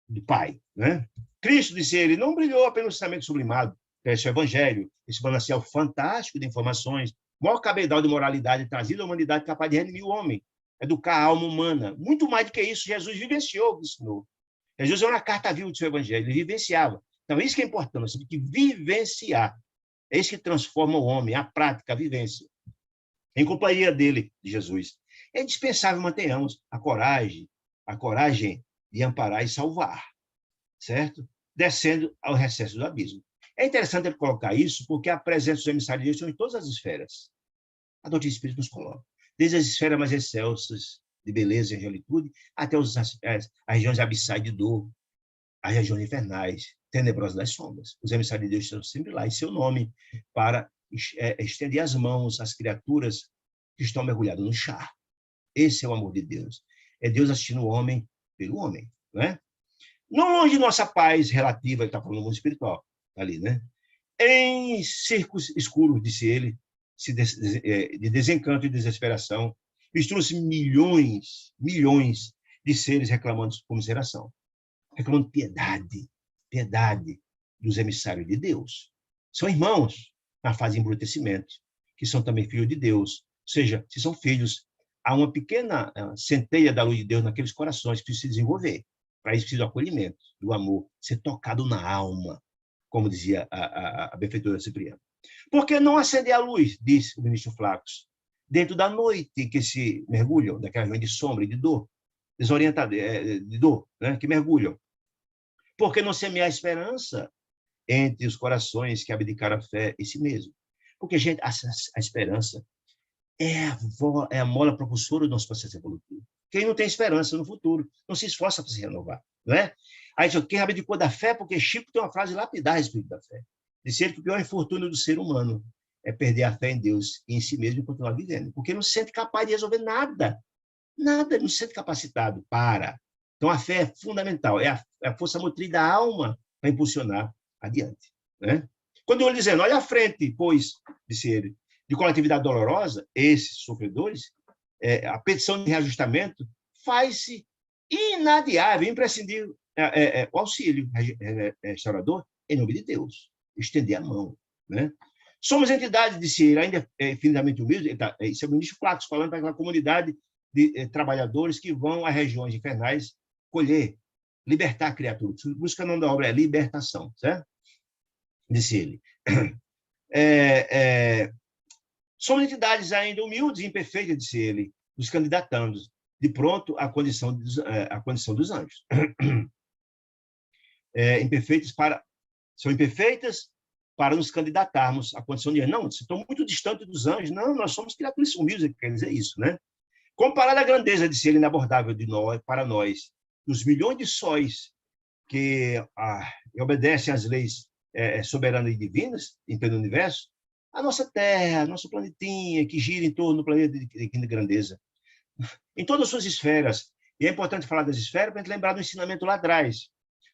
do Pai, né? Cristo, disse ele, não brilhou apenas no ensinamento sublimado, esse evangelho, esse manancial fantástico de informações, maior cabedal de moralidade trazido à humanidade capaz de redimir o homem, educar a alma humana. Muito mais do que isso, Jesus vivenciou, ensinou. Jesus é uma carta viva do seu evangelho, ele vivenciava. Então, isso que é importante, nós temos que vivenciar. É isso que transforma o homem, a prática, a vivência. Em companhia dele, de Jesus. É indispensável mantenhamos a coragem de amparar e salvar, certo? Descendo ao recesso do abismo. É interessante ele colocar isso, porque a presença dos emissários de Deus são em todas as esferas. A doutrina espírita nos coloca. Desde as esferas mais excelsas, de beleza e angelitude, até as regiões abissais de dor, as regiões infernais, tenebrosas das sombras. Os emissários de Deus estão sempre lá, em seu nome, para estender as mãos às criaturas que estão mergulhadas no char. Esse é o amor de Deus. É Deus assistindo o homem pelo homem, não é? Não longe de nossa paz relativa, ele está falando do mundo espiritual, ali, né? em círculos escuros, disse ele, de desencanto e desesperação, misturou-se milhões de seres reclamando comiseração, reclamando piedade dos emissários de Deus. São irmãos na fase de embrutecimento, que são também filhos de Deus. Ou seja, se são filhos, há uma pequena centelha da luz de Deus naqueles corações que precisam se desenvolver. Para isso precisa do acolhimento, do amor, ser tocado na alma, como dizia a benfeitora Cipriana. Por que não acender a luz, disse o ministro Flacos, dentro da noite em que se mergulham, daquela região de sombra e de dor, desorientado, de dor, né, que mergulham? Por que não semear a esperança entre os corações que abdicaram a fé em si mesmo? Porque, gente, a esperança é a mola propulsora do nosso processo evolutivo. Quem não tem esperança no futuro não se esforça para se renovar, não é? Aí, quem abdicou da fé, porque Chico tem uma frase lapidar a respeito da fé. Disse ele que o pior infortúnio do ser humano é perder a fé em Deus e em si mesmo e continuar vivendo, porque não se sente capaz de resolver nada, não se sente capacitado para. Então, a fé é fundamental, é a força motriz da alma para impulsionar adiante, né? Quando eu dizendo, olha à frente, pois, disse ele, de coletividade dolorosa, esses sofredores, a petição de reajustamento faz-se inadiável, imprescindível, o auxílio restaurador em nome de Deus, estender a mão, né? Somos entidades, disse ele, ainda infinitamente humildes, isso é o ministro Flacos falando para aquela comunidade de trabalhadores que vão a regiões infernais colher, libertar a criatura. Busca o nome da obra é libertação, certo? Disse ele. Somos entidades ainda humildes e imperfeitas, disse ele, nos candidatando de pronto à condição dos anjos. São imperfeitas para nos candidatarmos à condição de anjos. Não, estou muito distante dos anjos. Não, nós somos criaturas humildes, quer dizer isso, né? Comparada à grandeza, disse ele, inabordável de nós, para nós, dos milhões de sóis que obedecem às leis soberanas e divinas em todo o universo, a nossa Terra, nosso planetinha, que gira em torno do planeta de grandeza, em todas as suas esferas. E é importante falar das esferas para a gente lembrar do ensinamento lá atrás,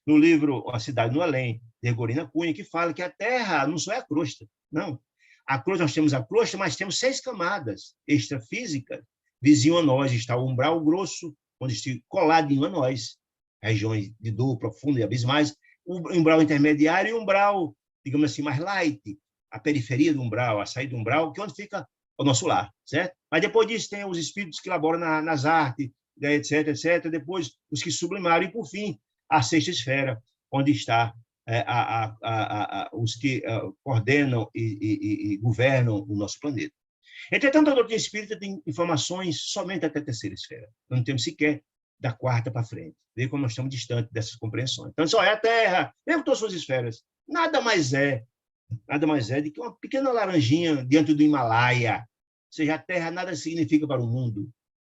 no livro A Cidade no Além, de Gorina Cunha, que fala que a Terra não só é a crosta, não. A crosta, nós temos a crosta, mas temos 6 camadas extrafísicas. Vizinho a nós está o umbral grosso, onde está coladinho a nós, regiões de dor profunda e abismais, o umbral intermediário e o umbral, digamos assim, mais light, a periferia do umbral, a saída do umbral, que é onde fica o nosso lar, certo? Mas depois disso tem os espíritos que laboram nas artes, etc. Depois os que sublimaram e, por fim, a 6ª esfera, onde está os que coordenam e governam o nosso planeta. Entretanto, a doutrina espírita tem informações somente até a 3ª esfera. Não temos sequer da 4ª para frente. Vê como nós estamos distantes dessas compreensões. Então, só é a Terra, mesmo todas as suas esferas, nada mais é do que uma pequena laranjinha diante do Himalaia. Ou seja, a Terra nada significa para o mundo,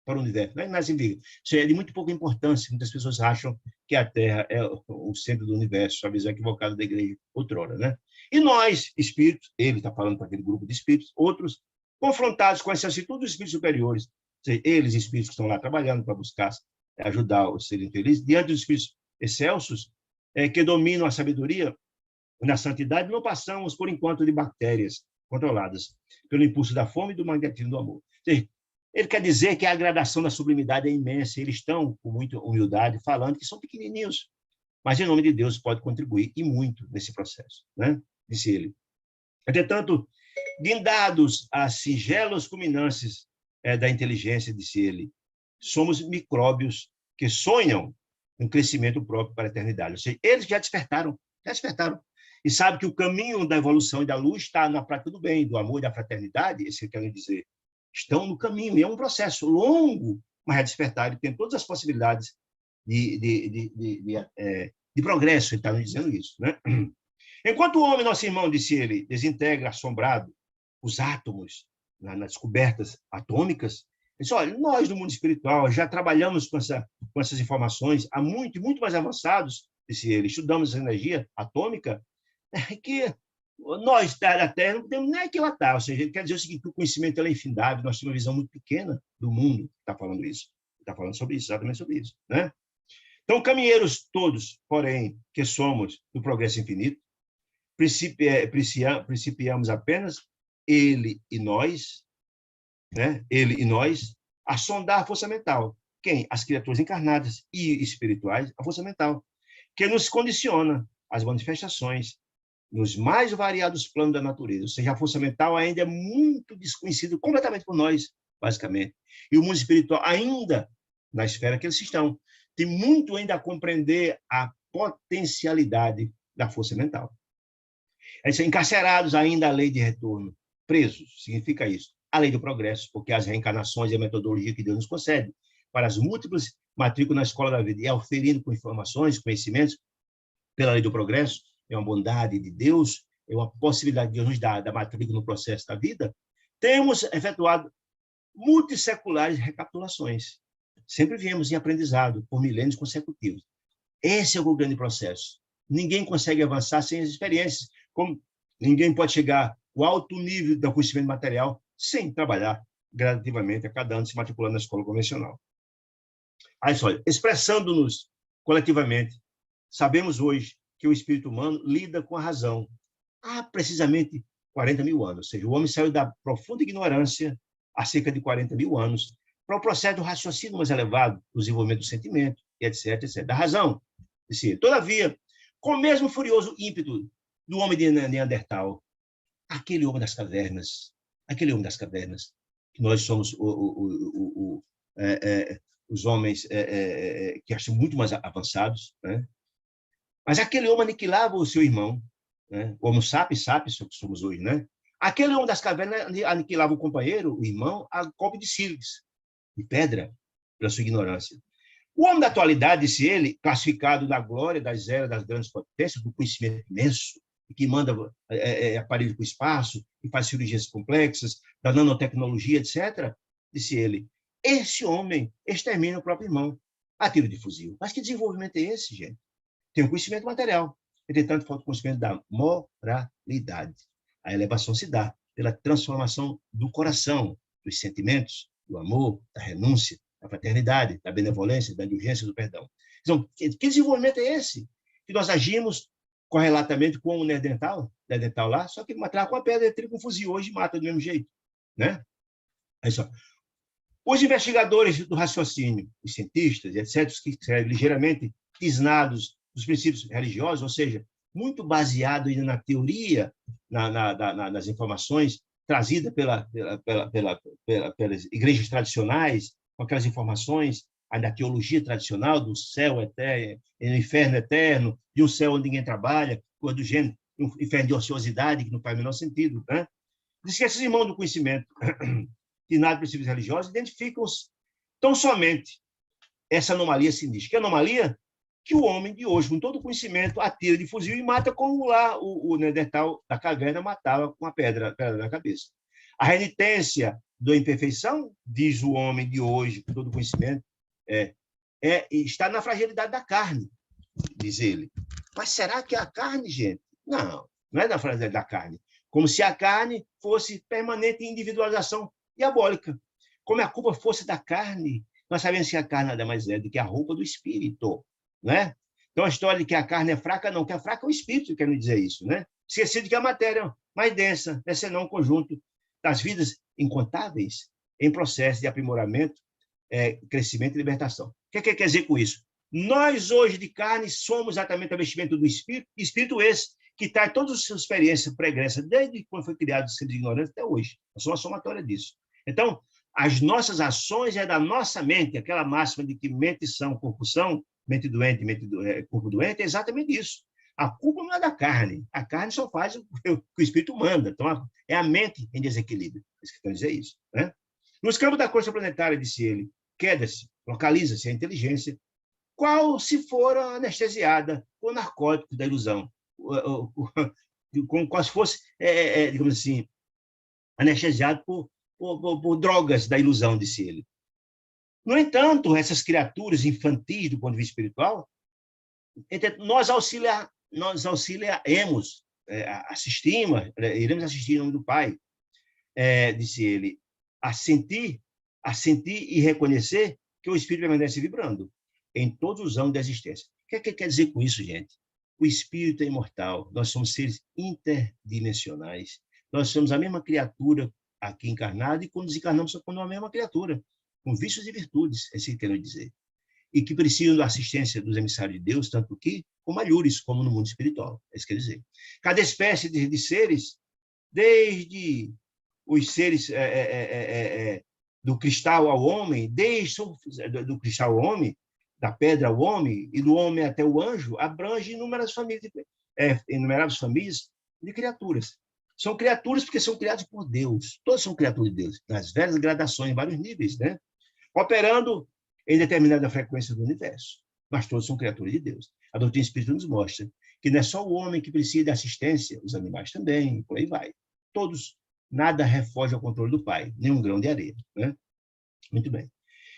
para o universo. Nada significa. Isso é de muito pouca importância. Muitas pessoas acham que a Terra é o centro do universo, a visão equivocada da igreja outrora, né? E nós, espíritos, ele está falando para aquele grupo de espíritos, outros, confrontados com essa atitude dos espíritos superiores, seja, eles, espíritos que estão lá trabalhando para buscar ajudar os seres infelizes, diante dos espíritos excelsos, que dominam a sabedoria na santidade, não passamos, por enquanto, de bactérias controladas pelo impulso da fome e do magnetismo do amor. Seja, ele quer dizer que a gradação da sublimidade é imensa, eles estão, com muita humildade, falando que são pequenininhos, mas, em nome de Deus, pode contribuir, e muito, nesse processo, né? Disse ele. Entretanto, guindados às singelas culminâncias da inteligência, disse ele, somos micróbios que sonham um crescimento próprio para a eternidade. Ou seja, eles já despertaram, e sabem que o caminho da evolução e da luz está na prática do bem, do amor e da fraternidade, isso que querem dizer. Estão no caminho, e é um processo longo, mas é despertar, e tem todas as possibilidades de progresso, ele está nos dizendo isso, né? Enquanto o homem, nosso irmão, disse ele, desintegra, assombrado, os átomos nas descobertas atômicas, ele disse, olha, nós do mundo espiritual já trabalhamos com essas informações há muito mais avançados, disse ele, estudamos a energia atômica, que nós da Terra não temos nem aquilatar, ou seja, ele quer dizer o seguinte, que o conhecimento é infindável, nós temos uma visão muito pequena do mundo, está falando isso, está falando sobre isso, exatamente sobre isso, né? Então, caminheiros todos, porém, que somos do progresso infinito, principiamos apenas, ele e nós, né? Ele e nós, a sondar a força mental. Quem? As criaturas encarnadas e espirituais, a força mental, que nos condiciona às manifestações nos mais variados planos da natureza. Ou seja, a força mental ainda é muito desconhecida completamente por nós, basicamente. E o mundo espiritual ainda, na esfera que eles estão, tem muito ainda a compreender a potencialidade da força mental. Eles são encarcerados ainda à lei de retorno, presos, significa isso. A lei do progresso, porque as reencarnações e a metodologia que Deus nos concede para as múltiplas matrículas na escola da vida e auferindo com informações, conhecimentos, pela lei do progresso, é uma bondade de Deus, é uma possibilidade de Deus nos dar da matrícula no processo da vida, temos efetuado multisseculares recapitulações. Sempre viemos em aprendizado por milênios consecutivos. Esse é o grande processo. Ninguém consegue avançar sem as experiências, como ninguém pode chegar ao alto nível do conhecimento material sem trabalhar gradativamente a cada ano se matriculando na escola convencional. Aí só, expressando-nos coletivamente, sabemos hoje que o espírito humano lida com a razão há precisamente 40 mil anos. Ou seja, o homem saiu da profunda ignorância há cerca de 40 mil anos para o processo do raciocínio mais elevado, do desenvolvimento do sentimento, etc., etc., da razão. Todavia, com o mesmo furioso ímpeto do homem de Neandertal, aquele homem das cavernas, que nós somos os homens que acham muito mais avançados, né? Mas aquele homem aniquilava o seu irmão, né? O Homo sapiens, que somos hoje, né? Aquele homem das cavernas aniquilava o companheiro, o irmão, a golpe de sílex, de pedra, pela sua ignorância. O homem da atualidade, disse ele, classificado na glória das eras das grandes potências, do conhecimento imenso, que manda aparelho para o espaço, que faz cirurgias complexas, da nanotecnologia, etc., disse ele, esse homem extermina o próprio irmão a tiro de fuzil. Mas que desenvolvimento é esse, gente? Tem o conhecimento material, entretanto, falta o conhecimento da moralidade. A elevação se dá pela transformação do coração, dos sentimentos, do amor, da renúncia, da fraternidade, da benevolência, da indulgência, do perdão. Então, que desenvolvimento é esse? Que nós agimos correlatamente com o Neandertal lá, só que matar com a pedra elétrica com um fuzil hoje mata do mesmo jeito, né? Aí só. Os investigadores do raciocínio, os cientistas, etc., que escrevem ligeiramente tisnados dos princípios religiosos, ou seja, muito baseado ainda na teoria, nas informações trazidas pelas igrejas tradicionais, com aquelas informações da teologia tradicional, do céu eterno, do inferno eterno, de um céu onde ninguém trabalha, coisa do gênero, um inferno de ociosidade, que não faz o menor sentido, né? Diz que esses irmãos do conhecimento, tinados princípios religiosos, identificam tão somente essa anomalia sinistra. Que anomalia? Que o homem de hoje, com todo o conhecimento, atira de fuzil e mata como lá o Neandertal da caverna matava com a pedra na cabeça. A renitência da imperfeição, diz o homem de hoje, com todo o conhecimento, está na fragilidade da carne, diz ele. Mas será que a carne, gente? Não, não é na fragilidade da carne. Como se a carne fosse permanente individualização diabólica. Como a culpa fosse da carne, nós sabemos que a carne nada mais é do que a roupa do espírito, né? Então, a história de que a carne é fraca, não, que é fraca é o espírito, quer dizer isso, né? Esquecido que a matéria mais densa, é senão um conjunto das vidas incontáveis em processo de aprimoramento, crescimento e libertação. O que quer dizer com isso? Nós, hoje, de carne, somos exatamente o vestimento do espírito, espírito esse que traz todas as suas experiências pregressas, desde quando foi criado o ser ignorante até hoje. Nós somos a somatória disso. Então, as nossas ações é da nossa mente, aquela máxima de que mente são, corpo são, mente doente, corpo doente, é exatamente isso. A culpa não é da carne. A carne só faz o que o espírito manda. Então, é a mente em desequilíbrio. Eles querem dizer isso, né? Nos campos da consciência planetária, disse ele, queda-se, localiza-se a inteligência, qual se for anestesiada com narcótico da ilusão, como se fosse, digamos assim, anestesiado por drogas da ilusão, disse ele. No entanto, essas criaturas infantis do ponto de vista espiritual, nós auxiliaremos, iremos assistir em nome do Pai, disse ele, a sentir e reconhecer que o espírito permanece vibrando em todos os anos da existência. O que quer dizer com isso, gente? o espírito é imortal, nós somos seres interdimensionais. Nós somos a mesma criatura aqui encarnada e quando desencarnamos somos a mesma criatura, com vícios e virtudes, é isso que quero dizer. E que precisam da assistência dos emissários de Deus, tanto aqui como alhures, como no mundo espiritual, é isso que quer dizer. Cada espécie de seres, desde os seres do cristal ao homem, desde do cristal ao homem, da pedra ao homem, e do homem até o anjo, abrange inumeráveis famílias de criaturas. São criaturas porque são criadas por Deus. Todos são criaturas de Deus, nas várias gradações, em vários níveis, né? Operando em determinada frequência do universo. Mas todos são criaturas de Deus. A doutrina espírita nos mostra que não é só o homem que precisa de assistência, os animais também, por aí vai. Todos, nada refoge ao controle do Pai, nem um grão de areia, né? Muito bem.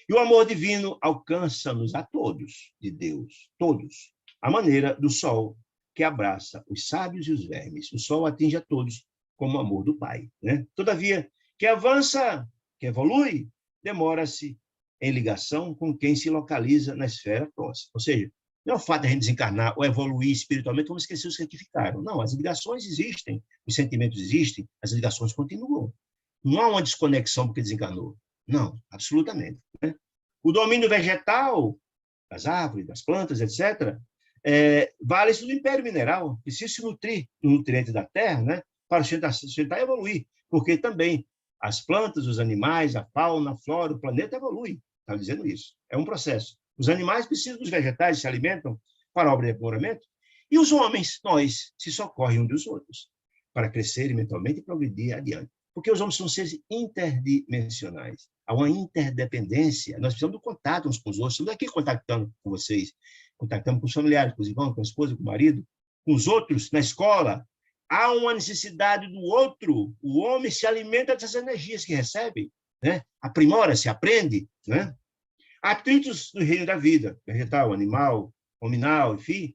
E o amor divino alcança-nos a todos, de Deus, todos, à maneira do sol, que abraça os sábios e os vermes. O sol atinge a todos como o amor do Pai, né? Todavia, que avança, que evolui, demora-se em ligação com quem se localiza na esfera próxima. Ou seja, não é o fato de a gente desencarnar ou evoluir espiritualmente, vamos esquecer os que ficaram. Não, as ligações existem, os sentimentos existem, as ligações continuam. Não há uma desconexão porque desencarnou. Não, absolutamente, né? O domínio vegetal, das árvores, das plantas, etc., vale-se do império mineral, precisa se nutrir do nutriente da terra, né, para sustentar e evoluir, porque também as plantas, os animais, a fauna, a flora, o planeta evolui, está dizendo isso. É um processo. Os animais precisam dos vegetais, se alimentam para a obra de aprimoramento, e os homens, nós, se socorrem uns dos outros, para crescerem mentalmente e progredir adiante. Porque os homens são seres interdimensionais. Há uma interdependência. Nós precisamos do contato uns com os outros. Estamos aqui contactando com vocês, contactando com os familiares, com os irmãos, com a esposa, com o marido, com os outros na escola. Há uma necessidade do outro. O homem se alimenta dessas energias que recebe, né? Aprimora-se, aprende, né? Atritos do reino da vida, vegetal, animal, hominal, enfim,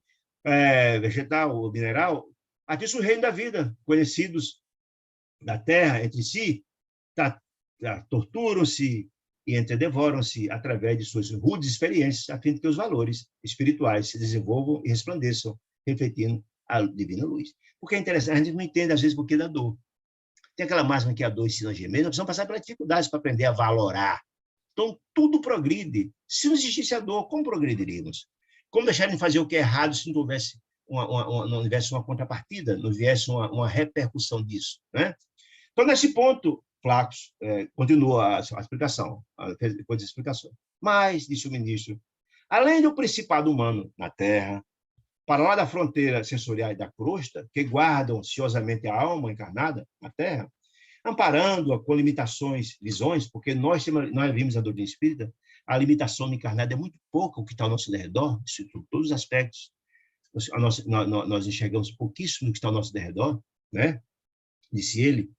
vegetal ou mineral, atritos do reino da vida, conhecidos da terra entre si, torturam-se e entredevoram-se através de suas rudes experiências, a fim de que os valores espirituais se desenvolvam e resplandeçam, refletindo a divina luz. Porque é interessante, a gente não entende, às vezes, por que da dor. Tem aquela máxima que a dor ensina a gemer, nós precisamos passar pelas dificuldades para aprender a valorar. Então, tudo progride. Se não existisse a dor, como progrediríamos? Como deixar de fazer o que é errado se não houvesse não houvesse uma contrapartida, não houvesse uma repercussão disso, né? Então, nesse ponto, Flacos continua a explicação, depois da explicação. Mas, disse o ministro, além do principado humano na Terra, para lá da fronteira sensorial e da crosta, que guardam ansiosamente a alma encarnada na Terra, amparando-a com limitações, visões, porque nós vimos a doutrina espírita, a limitação encarnada é muito pouca o que está ao nosso redor, isso, em todos os aspectos. Nós enxergamos pouquíssimo do que está ao nosso redor, né? Disse ele,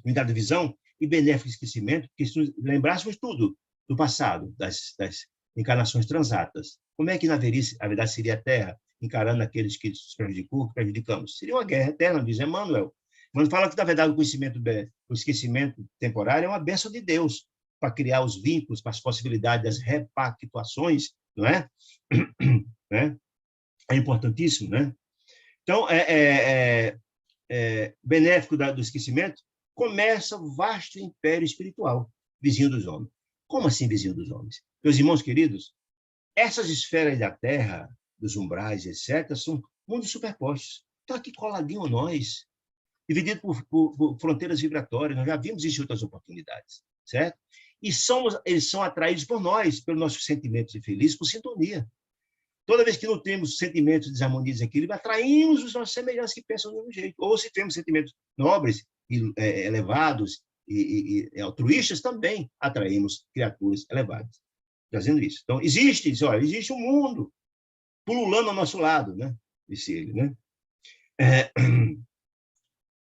unidade de visão e benéfico esquecimento, porque se lembrássemos tudo do passado, das encarnações transatas, como é que na verdade seria a Terra encarando aqueles que nos prejudicam, que prejudicamos? Seria uma guerra eterna, diz Emmanuel. Mas fala que, na verdade, o esquecimento temporário é uma bênção de Deus para criar os vínculos, para as possibilidades das repactuações, não é? É importantíssimo, né? Então, benéfico do esquecimento, começa o vasto império espiritual, vizinho dos homens. Como assim vizinho dos homens? Meus irmãos queridos, essas esferas da Terra, dos umbrais, etc., são mundos superpostos. Estão aqui coladinho a nós, dividido por fronteiras vibratórias. Nós já vimos isso em outras oportunidades, certo? E eles são atraídos por nós, pelos nossos sentimentos infelizes, por sintonia. Toda vez que não temos sentimentos de desarmonia e desequilíbrio, atraímos os nossos semelhantes que pensam do mesmo jeito. Ou se temos sentimentos nobres, elevados e altruístas, também atraímos criaturas elevadas. Trazendo isso. Então, existe um mundo pululando ao nosso lado, né? Disse ele, né?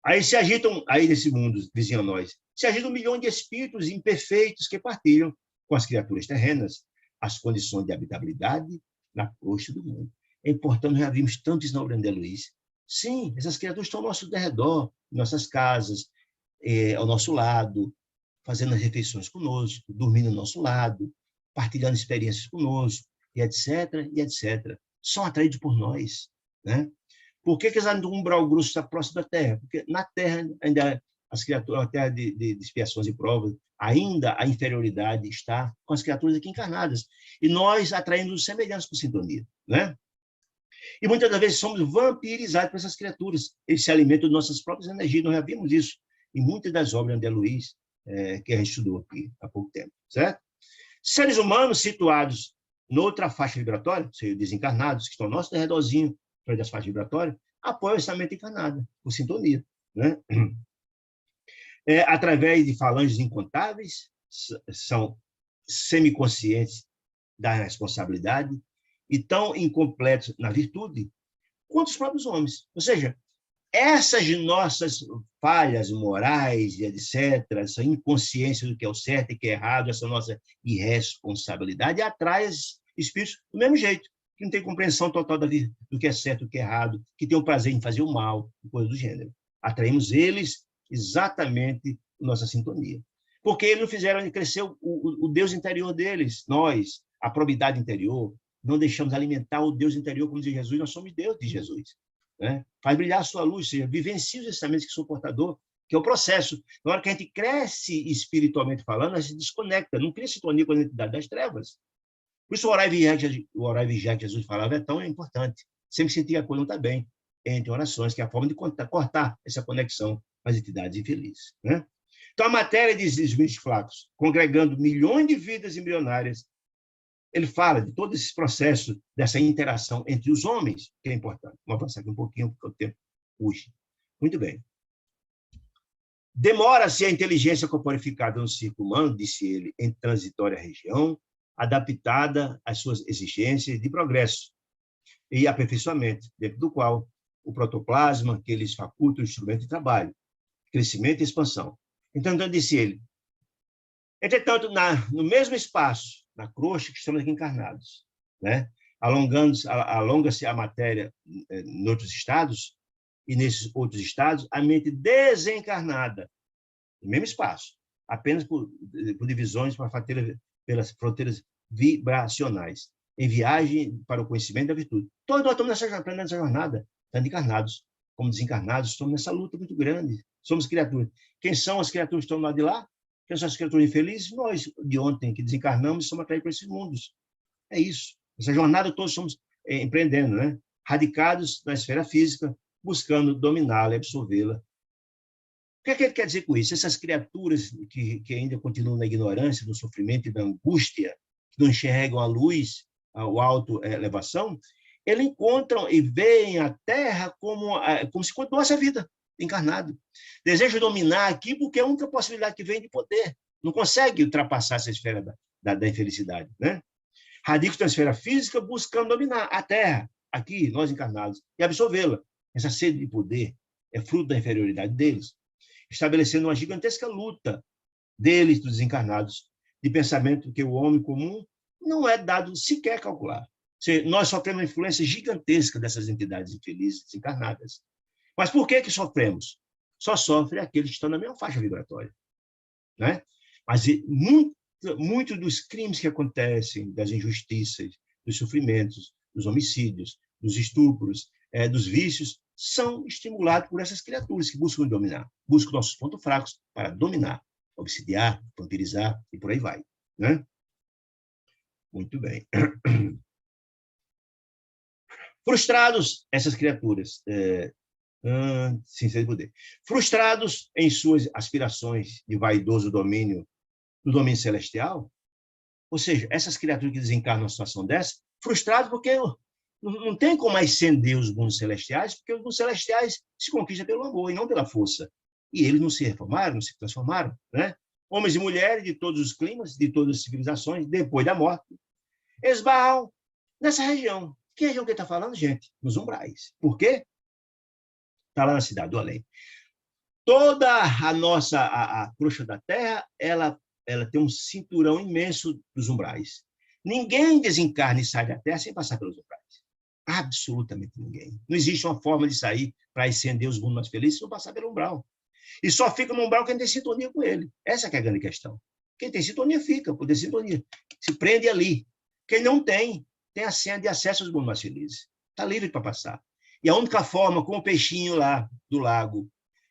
Aí se agitam, aí nesse mundo vizinho a nós, se agitam 1 milhão de espíritos imperfeitos que partilham com as criaturas terrenas as condições de habitabilidade na crosta do mundo. É importante, nós já vimos tanto isso na obra de André Luiz. Sim, essas criaturas estão ao nosso redor, em nossas casas, ao nosso lado, fazendo as refeições conosco, dormindo ao nosso lado, partilhando experiências conosco, e etc., e etc. são atraídos por nós, né? Por que eles andam um umbral grosso está próximo da Terra? Porque na Terra, ainda as criaturas, a Terra de expiações e provas, ainda a inferioridade está com as criaturas aqui encarnadas. E nós atraímos semelhantes com sintonia, né? E muitas das vezes somos vampirizados por essas criaturas. Eles se alimentam de nossas próprias energias. Nós já vimos isso em muitas das obras de André Luiz, que a gente estudou aqui há pouco tempo, certo? Seres humanos situados noutra faixa vibratória, ou seja, desencarnados, que estão ao nosso redorzinho, das faixas vibratórias, apoiam essa mente encarnada, por sintonia, né? Através de falanges incontáveis, são semiconscientes da responsabilidade e tão incompletos na virtude quanto os próprios homens. Ou seja, essas nossas falhas morais e etc., essa inconsciência do que é o certo e que é errado, essa nossa irresponsabilidade atrai espíritos do mesmo jeito, que não tem compreensão total do que é certo e do que é errado, que tem o prazer em fazer o mal, coisa do gênero. Atraímos eles exatamente nossa sintonia. Porque eles não fizeram crescer o Deus interior deles, nós, a probidade interior, não deixamos alimentar o Deus interior, como diz Jesus, nós somos Deus de Jesus. Né? Faz brilhar a sua luz, ou seja, vivencia os ensinamentos que sou portador, que é o processo. Na hora que a gente cresce espiritualmente falando, a gente se desconecta, não cria sintonia com a identidade das trevas. Por isso o orar e vigiar que Jesus falava é tão importante. Sempre sentir que a coisa não está bem, entre orações, que é a forma de cortar essa conexão com as entidades infelizes. Né? Então, a matéria de espíritos flacos, congregando milhões de vidas embrionárias, ele fala de todo esse processo, dessa interação entre os homens, que é importante. Vamos avançar aqui um pouquinho, porque o tempo puxa. Muito bem. Demora-se a inteligência corporificada no círculo humano, disse ele, em transitória região, adaptada às suas exigências de progresso e aperfeiçoamento, dentro do qual o protoplasma, que lhes faculta o instrumento de trabalho, crescimento e expansão. Então, disse ele, entretanto, no mesmo espaço, na crosta que estamos aqui encarnados, né? Alonga-se a matéria em outros estados, e nesses outros estados, a mente desencarnada, no mesmo espaço, apenas por divisões pelas fronteiras vibracionais, em viagem para o conhecimento da virtude. Todos nós estamos nessa jornada, tanto encarnados como desencarnados, estamos nessa luta muito grande. Somos criaturas. Quem são as criaturas que estão lá de lá? Quem são as criaturas infelizes? Nós, de ontem, que desencarnamos, somos atraídos para esses mundos. É isso. Essa jornada todos estamos empreendendo, né? Radicados na esfera física, buscando dominá-la e absorvê-la. O que é que ele quer dizer com isso? Essas criaturas que ainda continuam na ignorância, no sofrimento e na angústia, que não enxergam a luz, a auto-elevação, eles encontram e veem a Terra como se continuasse a vida, encarnado. Deseja dominar aqui porque é a única possibilidade que vem de poder. Não consegue ultrapassar essa esfera da infelicidade, né? Radicam na esfera física buscando dominar a Terra, aqui, nós encarnados, e absorvê-la. Essa sede de poder é fruto da inferioridade deles, estabelecendo uma gigantesca luta deles, dos desencarnados, de pensamento que o homem comum não é dado sequer a calcular. Nós sofremos uma influência gigantesca dessas entidades infelizes desencarnadas. Mas por que sofremos? Só sofrem aqueles que estão na mesma faixa vibratória. Né? Mas muito dos crimes que acontecem, das injustiças, dos sofrimentos, dos homicídios, dos estupros, dos vícios, são estimulados por essas criaturas que buscam dominar, buscam nossos pontos fracos para dominar, obsidiar, vampirizar e por aí vai. Né? Muito bem. Frustrados, essas criaturas, sem ser poder, frustrados em suas aspirações de vaidoso domínio, do domínio celestial, ou seja, essas criaturas que desencarnam uma situação dessa, frustrados porque não tem como ascender os mundos celestiais, porque os mundos celestiais se conquistam pelo amor e não pela força. E eles não se reformaram, não se transformaram. Né? Homens e mulheres de todos os climas, de todas as civilizações, depois da morte, esbarram nessa região. Que região que ele está falando, gente? Nos umbrais. Por quê? Está lá na cidade do além. Toda a nossa a crosta da Terra, ela tem um cinturão imenso dos umbrais. Ninguém desencarna e sai da Terra sem passar pelos umbrais. Absolutamente ninguém. Não existe uma forma de sair para ascender os mundos mais felizes se não passar pelo umbral. E só fica no umbral quem tem sintonia com ele. Essa que é a grande questão. Quem tem sintonia fica, poder sintonia. Se prende ali. Quem não tem tem a senha de acesso aos mundos mais felizes. Está livre para passar. E a única forma, como o peixinho lá do lago,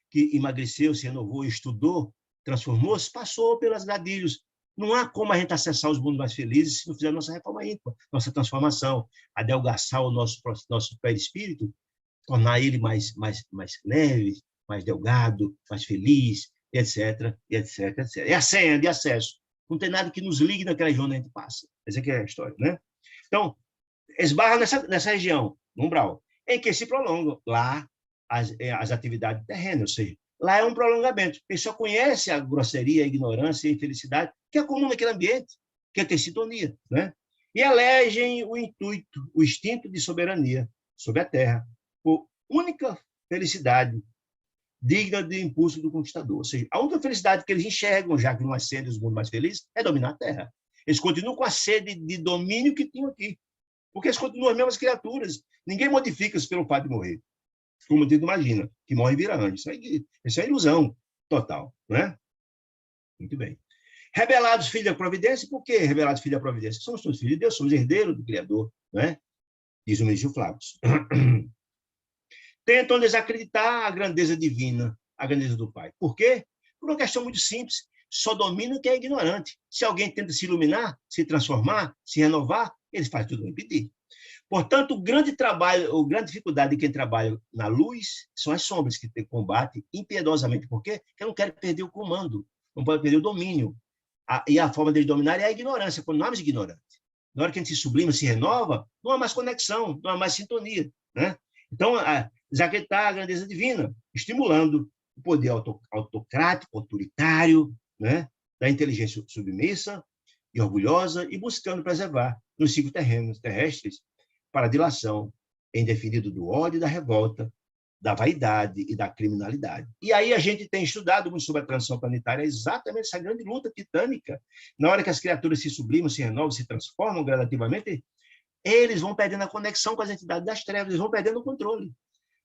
que emagreceu, se renovou, estudou, transformou-se, passou pelas gradilhos. Não há como a gente acessar os mundos mais felizes se não fizer nossa reforma íntima, nossa transformação, adelgaçar o nosso perispírito, tornar ele mais leve, mais delgado, mais feliz, etc, etc, etc. É a senha de acesso. Não tem nada que nos ligue naquela região onde a gente passa. Essa aqui é a história, né? Então, esbarra nessa região, no umbral, em que se prolongam lá as atividades terrenas, ou seja, lá é um prolongamento. Ele só conhece a grosseria, a ignorância e a infelicidade que é comum naquele ambiente, que é ter sintonia, né? E elegem o intuito, o instinto de soberania sobre a terra, por única felicidade digna de impulso do conquistador. Ou seja, a única felicidade que eles enxergam, já que não ascendem os mundos mais felizes, é dominar a terra. Eles continuam com a sede de domínio que tinham aqui, porque eles continuam as mesmas criaturas. Ninguém modifica-se pelo fato de morrer. Como a gente imagina, que morre e vira anjo. Isso é ilusão total, né? Muito bem. Rebelados, filhos da providência. Por que rebelados, filhos da providência? Somos todos filhos de Deus, somos herdeiros do Criador, né? Diz o ministro Flávio. Tentam desacreditar a grandeza divina, a grandeza do Pai. Por quê? Por uma questão muito simples. Só domina quem é ignorante. Se alguém tenta se iluminar, se transformar, se renovar, ele faz tudo para impedir. Portanto, o grande trabalho, a grande dificuldade de quem trabalha na luz são as sombras que combate impiedosamente. Por quê? Porque não querem perder o comando, não podem perder o domínio. E a forma de dominar é a ignorância, quando não há mais ignorante. Na hora que a gente se sublima, se renova, não há mais conexão, não há mais sintonia, né? Então, desacreditar a grandeza divina, estimulando o poder autocrático, autoritário, né, da inteligência submissa e orgulhosa, e buscando preservar nos cinco terrenos terrestres para a dilação indefinido do ódio e da revolta, da vaidade e da criminalidade. E aí a gente tem estudado muito sobre a transição planetária, exatamente essa grande luta titânica. Na hora que as criaturas se sublimam, se renovam, se transformam gradativamente, eles vão perdendo a conexão com as entidades das trevas, eles vão perdendo o controle.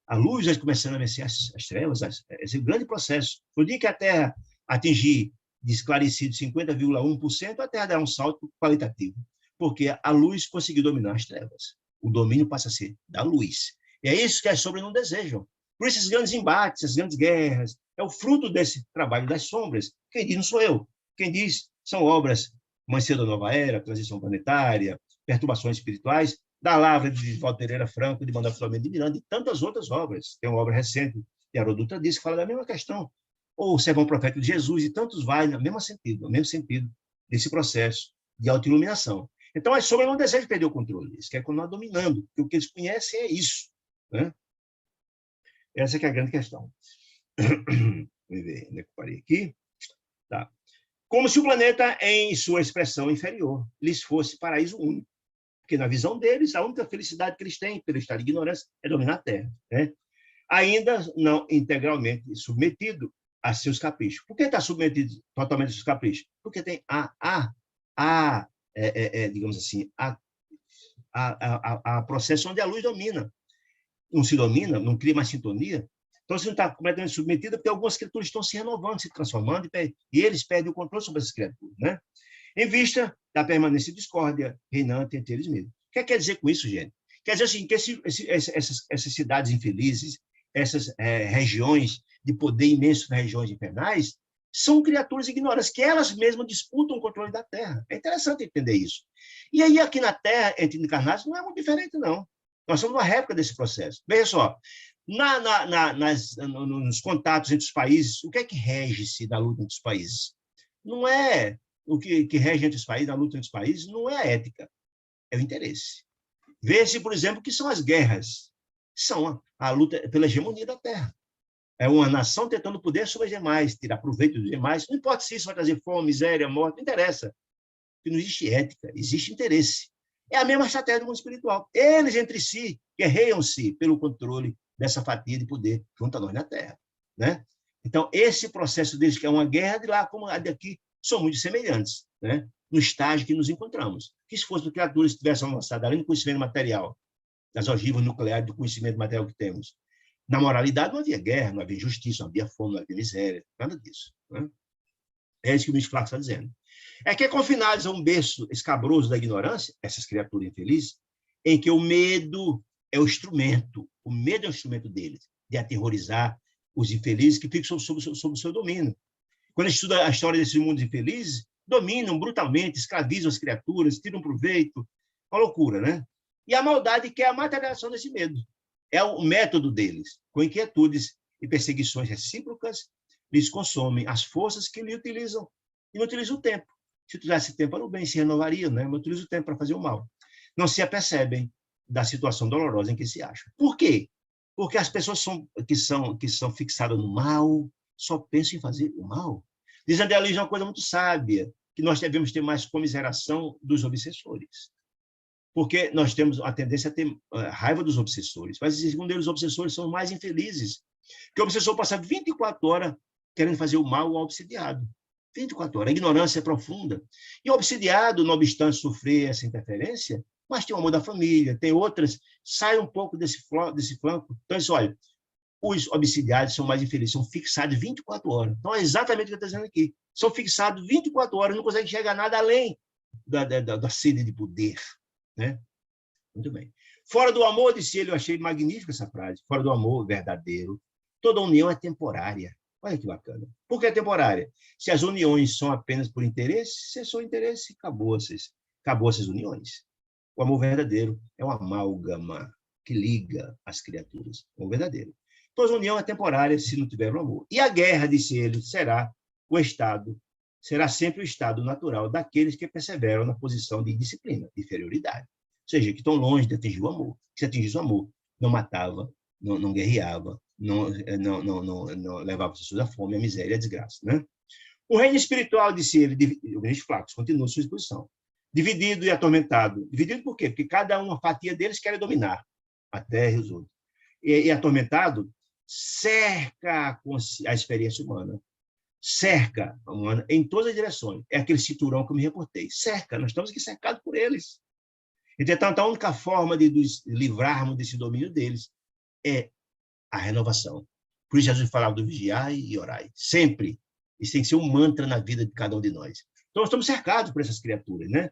A luz vai começando a vencer as trevas, esse grande processo. No dia que a Terra atingir de esclarecido 50,1%, a Terra dá um salto qualitativo, porque a luz conseguiu dominar as trevas. O domínio passa a ser da luz. E é isso que as sombras não desejam. Por isso, esses grandes embates, as grandes guerras, é o fruto desse trabalho das sombras. Quem diz não sou eu. Quem diz são obras Mãe Cedo da Nova Era, Transição Planetária, Perturbações Espirituais, da Lavra de Valdo Pereira Franco, de Manuel Flamengo de Miranda, e tantas outras obras. Tem uma obra recente de Haroldo Dutra Dias que fala da mesma questão. Ou o Sermão Profético de Jesus, e tantos vai no mesmo sentido desse processo de autoiluminação. Então, as sombras não desejam perder o controle, eles querem continuar dominando, porque o que eles conhecem é isso, né? Essa que é a grande questão. Vamos ver, onde é que eu parei aqui? Tá. Como se o planeta, em sua expressão inferior, lhes fosse paraíso único. Porque, na visão deles, a única felicidade que eles têm, pelo estado de ignorância, é dominar a Terra, né? Ainda não integralmente submetido a seus caprichos. Por que está submetido totalmente a seus caprichos? Porque tem digamos assim, a processo onde a luz domina. Não se domina, não cria mais sintonia. Então, se não está completamente submetida, porque algumas criaturas estão se renovando, se transformando, e eles perdem o controle sobre essas criaturas, né? Em vista da permanência de discórdia reinante entre eles mesmos. O que quer dizer com isso, gente? Quer dizer assim, que essas cidades infelizes, essas regiões de poder imenso nas regiões infernais, são criaturas ignorantes, que elas mesmas disputam o controle da Terra. É interessante entender isso. E aí, aqui na Terra, entre encarnados, não é muito diferente, não. Nós estamos numa época desse processo. Veja só, nos contatos entre os países, o que é que rege-se na luta entre os países? Não é o que rege entre os países, na luta entre os países, não é a ética, é o interesse. Vê-se, por exemplo, que são as guerras, são a luta pela hegemonia da Terra. É uma nação tentando poder sobre as demais, tirar proveito dos demais. Não importa se isso vai trazer fome, miséria, morte, não interessa. Porque não existe ética, existe interesse. É a mesma estratégia do mundo espiritual. Eles, entre si, guerreiam-se pelo controle dessa fatia de poder junto a nós na Terra, né? Então, esse processo deles, que é uma guerra de lá como a daqui, são muito semelhantes, né? No estágio que nos encontramos. Que se fossem criaturas que tivessem avançado além do conhecimento material, das ogivas nucleares, do conhecimento material que temos, na moralidade não havia guerra, não havia injustiça, não havia fome, não havia miséria, nada disso, né? É isso que o ministro Flávio está dizendo. É que, confinados a um berço escabroso da ignorância, essas criaturas infelizes, em que o medo é o instrumento deles, de aterrorizar os infelizes que ficam sob o seu domínio. Quando a gente estuda a história desses mundos infelizes, dominam brutalmente, escravizam as criaturas, tiram proveito, uma loucura, né? E a maldade que é a materialização desse medo. É o método deles, com inquietudes e perseguições recíprocas, lhes consomem as forças que lhe utilizam. E não utilizam o tempo. Se utilizasse tempo para o bem, se renovaria, né? Mas utiliza o tempo para fazer o mal. Não se apercebem da situação dolorosa em que se acham. Por quê? Porque as pessoas que são fixadas no mal só pensam em fazer o mal. Diz André Luiz uma coisa muito sábia, que nós devemos ter mais comiseração dos obsessores. Porque nós temos a tendência a ter raiva dos obsessores. Mas, segundo eles, os obsessores são mais infelizes. Porque o obsessor passa 24 horas querendo fazer o mal ao obsidiado. 24 horas. A ignorância é profunda. E o obsidiado, não obstante sofrer essa interferência, mas tem o amor da família, tem outras, sai um pouco desse flanco. Então, isso, olha, os obsidiados são mais infelizes, são fixados 24 horas. Então, é exatamente o que eu estou dizendo aqui. São fixados 24 horas, não conseguem enxergar nada além da sede de poder. Né? Muito bem. Fora do amor, disse ele, eu achei magnífica essa frase, fora do amor verdadeiro, toda união é temporária. Olha que bacana. Por que é temporária? Se as uniões são apenas por interesse, se é só interesse, acabou essas uniões. O amor verdadeiro é uma amálgama que liga as criaturas. O amor verdadeiro. Então, a união é temporária se não tiver o amor. E a guerra, disse ele, será sempre o estado natural daqueles que perseveram na posição de disciplina, de inferioridade. Ou seja, que estão longe de atingir o amor. Se atingisse o amor, não matava, não guerreava, não levava as pessoas à fome, à miséria, à desgraça. Né? O reino espiritual, disse ele, o reino flacos, continua sua exposição. Dividido e atormentado. Dividido por quê? Porque cada uma fatia deles quer dominar a terra e os outros. E atormentado cerca a experiência humana. Cerca a humana em todas as direções. É aquele cinturão que eu me reportei. Cerca, nós estamos aqui cercados por eles. Entretanto, a única forma de nos livrarmos desse domínio deles é a renovação. Por isso, Jesus falava do vigiai e orai. Sempre. Isso tem que ser um mantra na vida de cada um de nós. Então, nós estamos cercados por essas criaturas, né?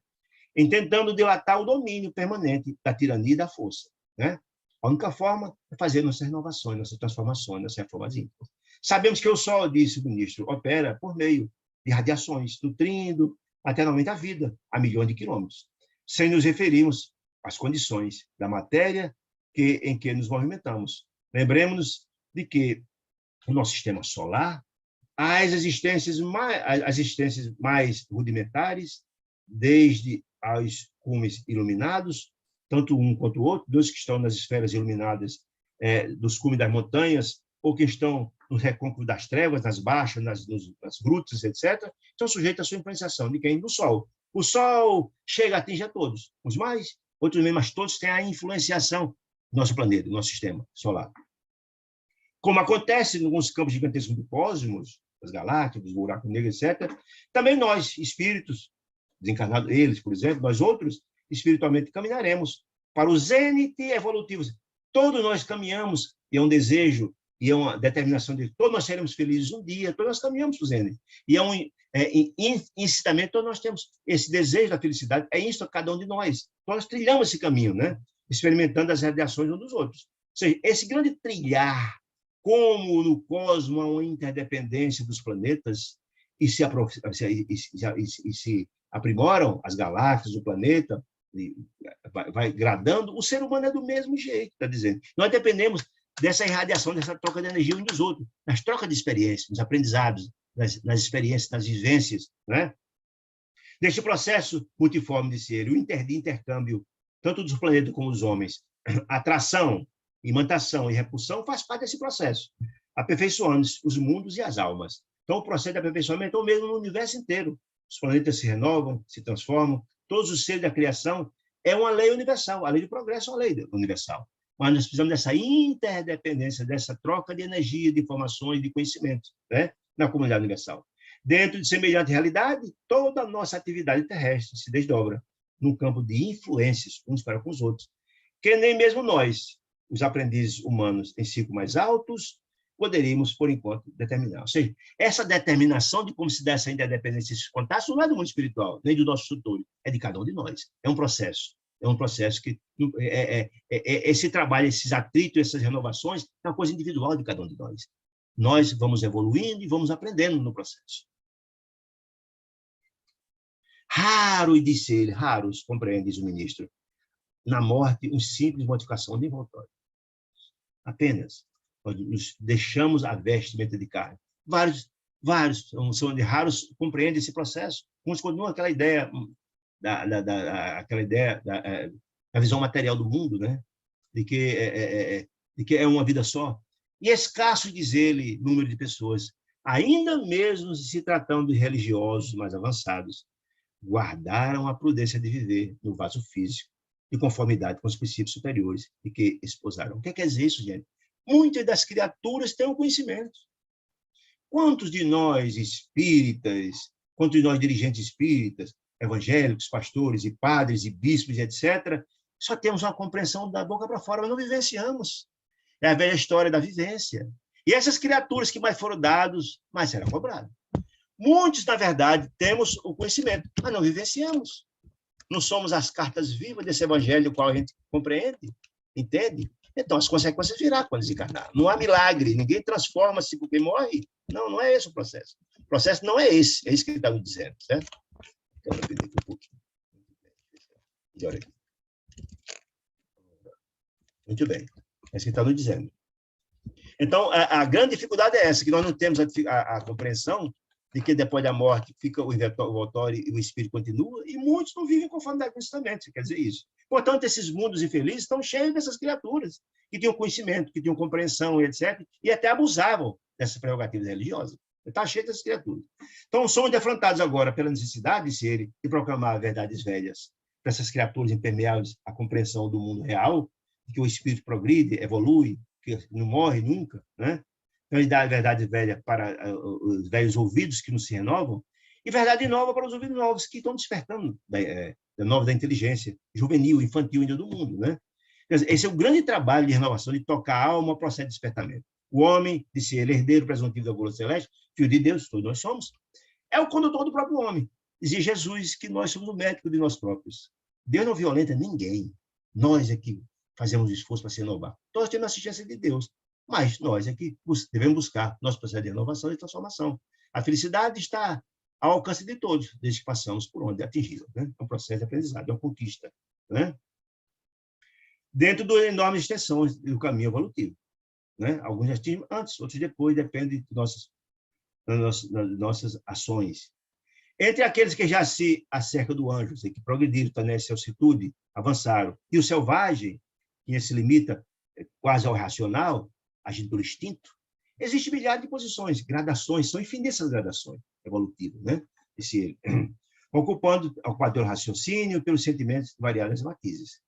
Tentando dilatar o domínio permanente da tirania e da força. Né? A única forma é fazer nossas renovações, nossas transformações, nossas reformas íntimas. Sabemos que o Sol, disse o ministro, opera por meio de radiações, nutrindo eternamente a vida a milhões de quilômetros, sem nos referirmos às condições da matéria em que nos movimentamos. Lembremos-nos de que o nosso sistema solar, as existências mais rudimentares, desde aos cumes iluminados, tanto um quanto o outro, dois que estão nas esferas iluminadas dos cumes das montanhas, ou que estão no recôncavo das trevas, nas baixas, nas grutas, etc., estão sujeitos à sua influenciação. De quem? Do Sol. O Sol chega, atinge a todos, uns mais, outros menos, mas todos têm a influenciação do nosso planeta, do nosso sistema solar. Como acontece em alguns campos gigantescos do cosmos, das galáxias, dos buracos negros, etc., também nós, espíritos, desencarnados, eles, por exemplo, nós outros, espiritualmente caminharemos para o zênite evolutivo. Todos nós caminhamos, e é um desejo, e é uma determinação de todos nós seremos felizes um dia, todos nós caminhamos para o zênite. E é um incitamento, todos nós temos esse desejo da felicidade, é isso a cada um de nós. Nós trilhamos esse caminho, né? Experimentando as radiações uns dos outros. Ou seja, esse grande trilhar, como no cosmos há uma interdependência dos planetas, e se aprimoram as galáxias, o planeta, vai gradando, o ser humano é do mesmo jeito, está dizendo. Nós dependemos dessa irradiação, dessa troca de energia uns dos outros, nas trocas de experiências, nos aprendizados, nas experiências, nas vivências. Né? Neste processo multiforme, disse ele, o intercâmbio, tanto dos planetas como dos homens, atração, imantação e repulsão faz parte desse processo, aperfeiçoando os mundos e as almas. Então, o processo de aperfeiçoamento é o mesmo no universo inteiro. Os planetas se renovam, se transformam, todos os seres da criação é uma lei universal. A lei do progresso é uma lei universal. Mas nós precisamos dessa interdependência, dessa troca de energia, de informações, de conhecimentos, né? Na comunidade universal. Dentro de semelhante realidade, toda a nossa atividade terrestre se desdobra num campo de influências uns para com os outros, que nem mesmo nós, os aprendizes humanos em ciclos mais altos, poderíamos, por enquanto, determinar. Ou seja, essa determinação de como se dá essa interdependência, esses contatos, não é do mundo espiritual, nem do nosso instrutor, é de cada um de nós. É um processo. É um processo que esse trabalho, esses atritos, essas renovações, é uma coisa individual de cada um de nós. Nós vamos evoluindo e vamos aprendendo no processo. Raro, disse ele, raros, compreende, diz o ministro, na morte, uma simples modificação de envoltório. Apenas. Nós nos deixamos a vestimenta de carne. Vários são de raros compreendem esse processo. Uns continuam aquela ideia da visão material do mundo, né? de que é uma vida só. E escasso, diz ele, número de pessoas, ainda mesmo se tratando de religiosos mais avançados, guardaram a prudência de viver no vaso físico, de conformidade com os princípios superiores e que esposaram. O que quer dizer isso, gente? Muitas das criaturas têm um conhecimento. Quantos de nós espíritas, quantos de nós dirigentes espíritas, evangélicos, pastores e padres e bispos, etc., só temos uma compreensão da boca para fora, mas não vivenciamos. É a velha história da vivência. E essas criaturas que mais foram dados, mais será cobrado. Muitos, na verdade, temos o conhecimento, mas não vivenciamos. Não somos as cartas vivas desse evangelho, qual a gente compreende, entende? Então, as consequências virão quando desencarnar. Não há milagre, ninguém transforma-se porque morre. Não, não é esse o processo. O processo não é esse, é isso que ele está me dizendo, certo? Então, eu vou aqui um pouquinho. Melhor aqui. Muito bem. É isso que ele está nos dizendo. Então, a grande dificuldade é essa, que nós não temos a compreensão de que depois da morte fica o envoltório e o espírito continua, e muitos não vivem conforme com isso também, você quer dizer isso. Portanto, esses mundos infelizes estão cheios dessas criaturas, que tinham conhecimento, que tinham compreensão, etc., e até abusavam dessas prerrogativas religiosas. Está cheio dessas criaturas. Então, somos defrontados agora pela necessidade, disse ele, de proclamar verdades velhas para essas criaturas impermeáveis à compreensão do mundo real, que o espírito progride, evolui, que não morre nunca, né? Então, ele dá a verdade velha para os velhos ouvidos que não se renovam, e verdade nova para os ouvidos novos que estão despertando da nova da inteligência juvenil, infantil ainda do mundo, né? Esse é o grande trabalho de renovação, de tocar a alma ao processo de despertamento. O homem, disse ele, herdeiro presuntivo da glória celeste, filho de Deus, todos nós somos, é o condutor do próprio homem. Dizia Jesus que nós somos o médico de nós próprios. Deus não violenta ninguém. Nós é que fazemos esforço para se renovar. Nós temos a assistência de Deus, mas nós é que devemos buscar nosso processo de renovação e transformação. A felicidade está ao alcance de todos, desde que passamos por onde atingi-la. Né? É um processo de aprendizado, é uma conquista. Né? Dentro da enorme extensão do caminho evolutivo. Né? Alguns já atingem antes, outros depois, depende das nossas ações. Entre aqueles que já se acercam do anjo, que progrediram, estão nessa altitude, avançaram, e o selvagem, que se limita quase ao racional, agindo pelo instinto, existem milhares de posições, gradações, são infinitas as gradações evolutivas, né? Disse ele, ocupando o quadro do raciocínio pelos sentimentos de variadas matizes.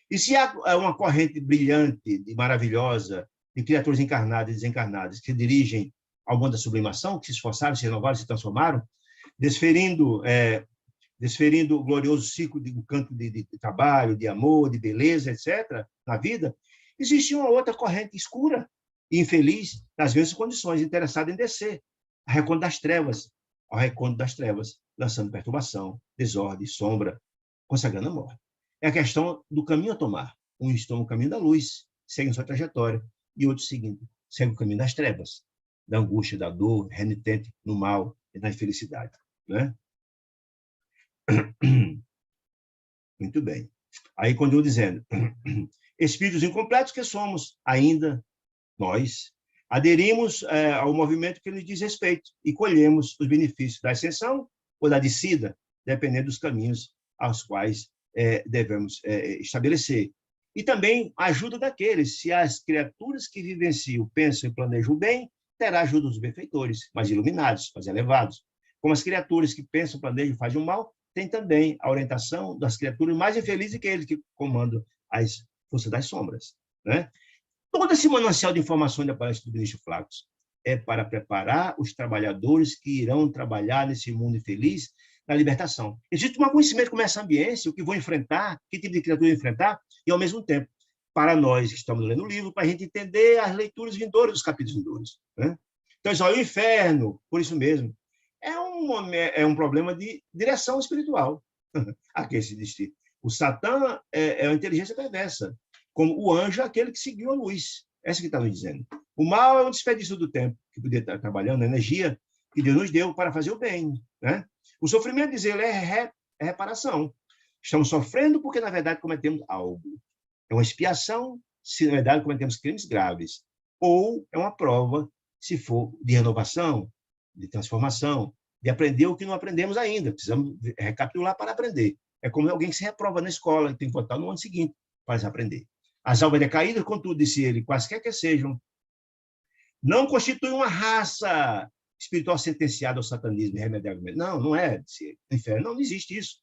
E se há uma corrente brilhante e maravilhosa de criaturas encarnadas e desencarnadas que se dirigem ao mundo da sublimação, que se esforçaram, se renovaram, se transformaram, desferindo o glorioso ciclo de um canto de trabalho, de amor, de beleza, etc., na vida, existe uma outra corrente escura e infeliz, nas mesmas condições, interessada em descer ao recanto das trevas, lançando perturbação, desordem, sombra, consagrando a morte. É a questão do caminho a tomar. Uns estão no caminho da luz, seguem sua trajetória, e outros seguem o caminho das trevas, da angústia, da dor, renitente no mal e da infelicidade. Né? Muito bem. Aí continua dizendo, espíritos incompletos que somos ainda nós, aderimos ao movimento que nos diz respeito e colhemos os benefícios da ascensão ou da descida, dependendo dos caminhos aos quais devemos estabelecer. E também a ajuda daqueles, se as criaturas que vivenciam, pensam e planejam bem, terá a ajuda dos benfeitores, mais iluminados, mais elevados. Como as criaturas que pensam, planejam e fazem o mal, tem também a orientação das criaturas mais infelizes que eles que comandam as forças das sombras. Né? Todo esse manancial de informações da palestra do ministro Flacos é para preparar os trabalhadores que irão trabalhar nesse mundo infeliz na libertação. Existe um conhecimento como essa ambiência, o que vão enfrentar, que tipo de criatura enfrentar, e, ao mesmo tempo, para nós que estamos lendo o livro, para a gente entender as leituras vindouras dos capítulos vindouros. Né? Então, isso, o inferno, por isso mesmo, é um problema de direção espiritual. Aqui se diz O Satã é uma inteligência perversa, como o anjo é aquele que seguiu a luz. Essa que está nos dizendo. O mal é um desperdício do tempo, que podia estar trabalhando, a energia que Deus nos deu para fazer o bem. Né? O sofrimento, diz ele, é reparação. Estamos sofrendo porque, na verdade, cometemos algo. É uma expiação se, na verdade, cometemos crimes graves. Ou é uma prova, se for de renovação, de transformação, de aprender o que não aprendemos ainda. Precisamos recapitular para aprender. É como alguém que se reprova na escola e tem que voltar no ano seguinte para aprender. As almas decaídas, contudo, disse ele, quaisquer que sejam, não constituem uma raça espiritual sentenciada ao satanismo irremediavelmente. Não, não é, disse ele. No inferno não existe isso.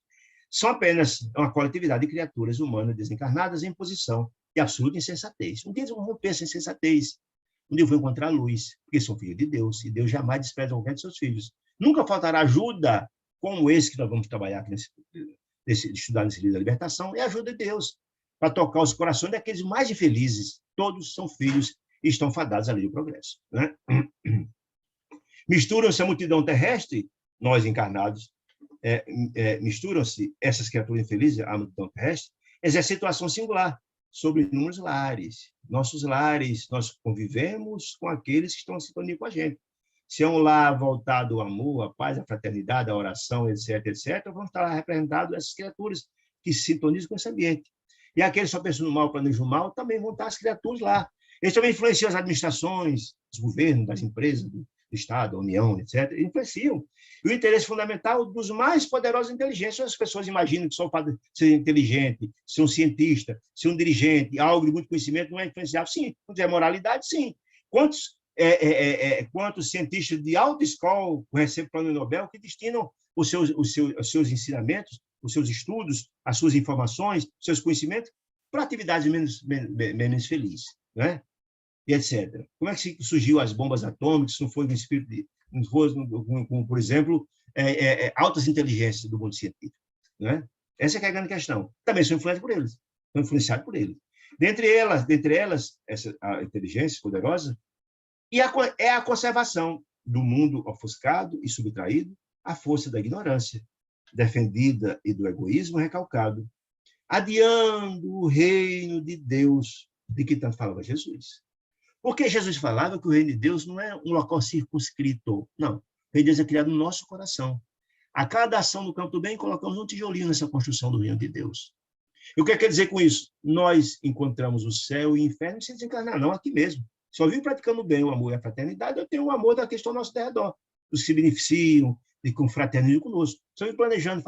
São apenas uma coletividade de criaturas humanas desencarnadas em posição de absoluta insensatez. Um dia eles vão romper essa insensatez. Um dia eu vou encontrar a luz, porque são filhos de Deus, e Deus jamais despreza qualquer de seus filhos. Nunca faltará ajuda como esse que nós vamos trabalhar aqui estudar nesse livro da libertação, é a ajuda de Deus, para tocar os corações daqueles mais infelizes. Todos são filhos e estão fadados à lei do progresso. Né? Misturam-se a multidão terrestre, nós encarnados, misturam-se essas criaturas infelizes à multidão terrestre, exercem ação singular sobre inúmeros lares. Nossos lares, nós convivemos com aqueles que estão em sintonia com a gente. Se é um lar voltado ao amor, à paz, à fraternidade, à oração, etc., etc., vão estar representados essas criaturas que se sintonizam com esse ambiente. E aqueles que só pensam no mal, planejam o mal, também vão estar as criaturas lá. Eles também influenciam as administrações, os governos, das empresas, do Estado, da União, etc., influenciam. E o interesse fundamental dos mais poderosos inteligentes, as pessoas imaginam que só o fato de ser inteligente, ser um cientista, ser um dirigente, algo de muito conhecimento, não é influenciável? Sim. Não tiver moralidade? Sim. Quantos cientistas de alta escola recebem o Prêmio Nobel que destinam os seus ensinamentos, os seus estudos, as suas informações, os seus conhecimentos para atividades menos felizes, né? E etc. Como é que surgiu as bombas atômicas? Se não foi no espírito não foi, por exemplo, altas inteligências do mundo científico, né? Essa é a grande questão. Também são influenciados por eles, são influenciados por eles. Dentre elas, essa a inteligência poderosa é a conservação do mundo ofuscado e subtraído à força da ignorância, defendida e do egoísmo recalcado, adiando o reino de Deus de que tanto falava Jesus. Porque Jesus falava que o reino de Deus não é um local circunscrito, não. O reino de Deus é criado no nosso coração. A cada ação no campo do bem, colocamos um tijolinho nessa construção do reino de Deus. E o que quer dizer com isso? Nós encontramos o céu e o inferno sem desencarnar, não, aqui mesmo. Se eu vivo praticando bem o amor e a fraternidade, eu tenho o amor da questão ao nosso redor, dos que se beneficiam, de que confraternizam conosco. Se eu me planejando,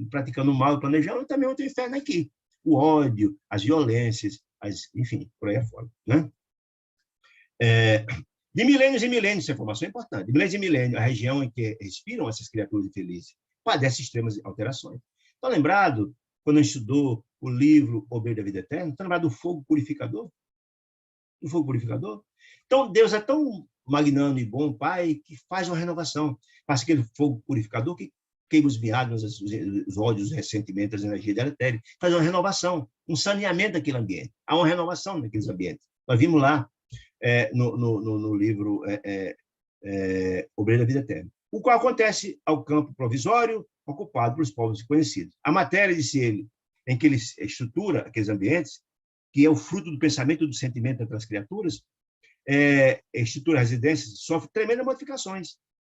praticando o mal e planejando, eu também tenho inferno aqui. O ódio, as violências, enfim, por aí afora. Né? De milênios em milênios, essa informação é importante. De milênios em milênios, a região em que respiram essas criaturas infelizes padece extremas alterações. Estão lembrado, quando a gente estudou o livro O Bem da Vida Eterna, estão lembrado do fogo purificador? Do fogo purificador? Então, Deus é tão magnânimo e bom, Pai, que faz uma renovação. Faz aquele fogo purificador que queima os miasmas, os ódios, os ressentimentos, as energias deletérias. Faz uma renovação, um saneamento daquele ambiente. Há uma renovação naqueles ambientes. Nós vimos lá, no livro O Bem da Vida Eterna, o qual acontece ao campo provisório ocupado pelos povos desconhecidos. A matéria, disse ele, em que ele estrutura aqueles ambientes, que é o fruto do pensamento e do sentimento daquelas criaturas, estrutura residências, sofre tremendas modificações.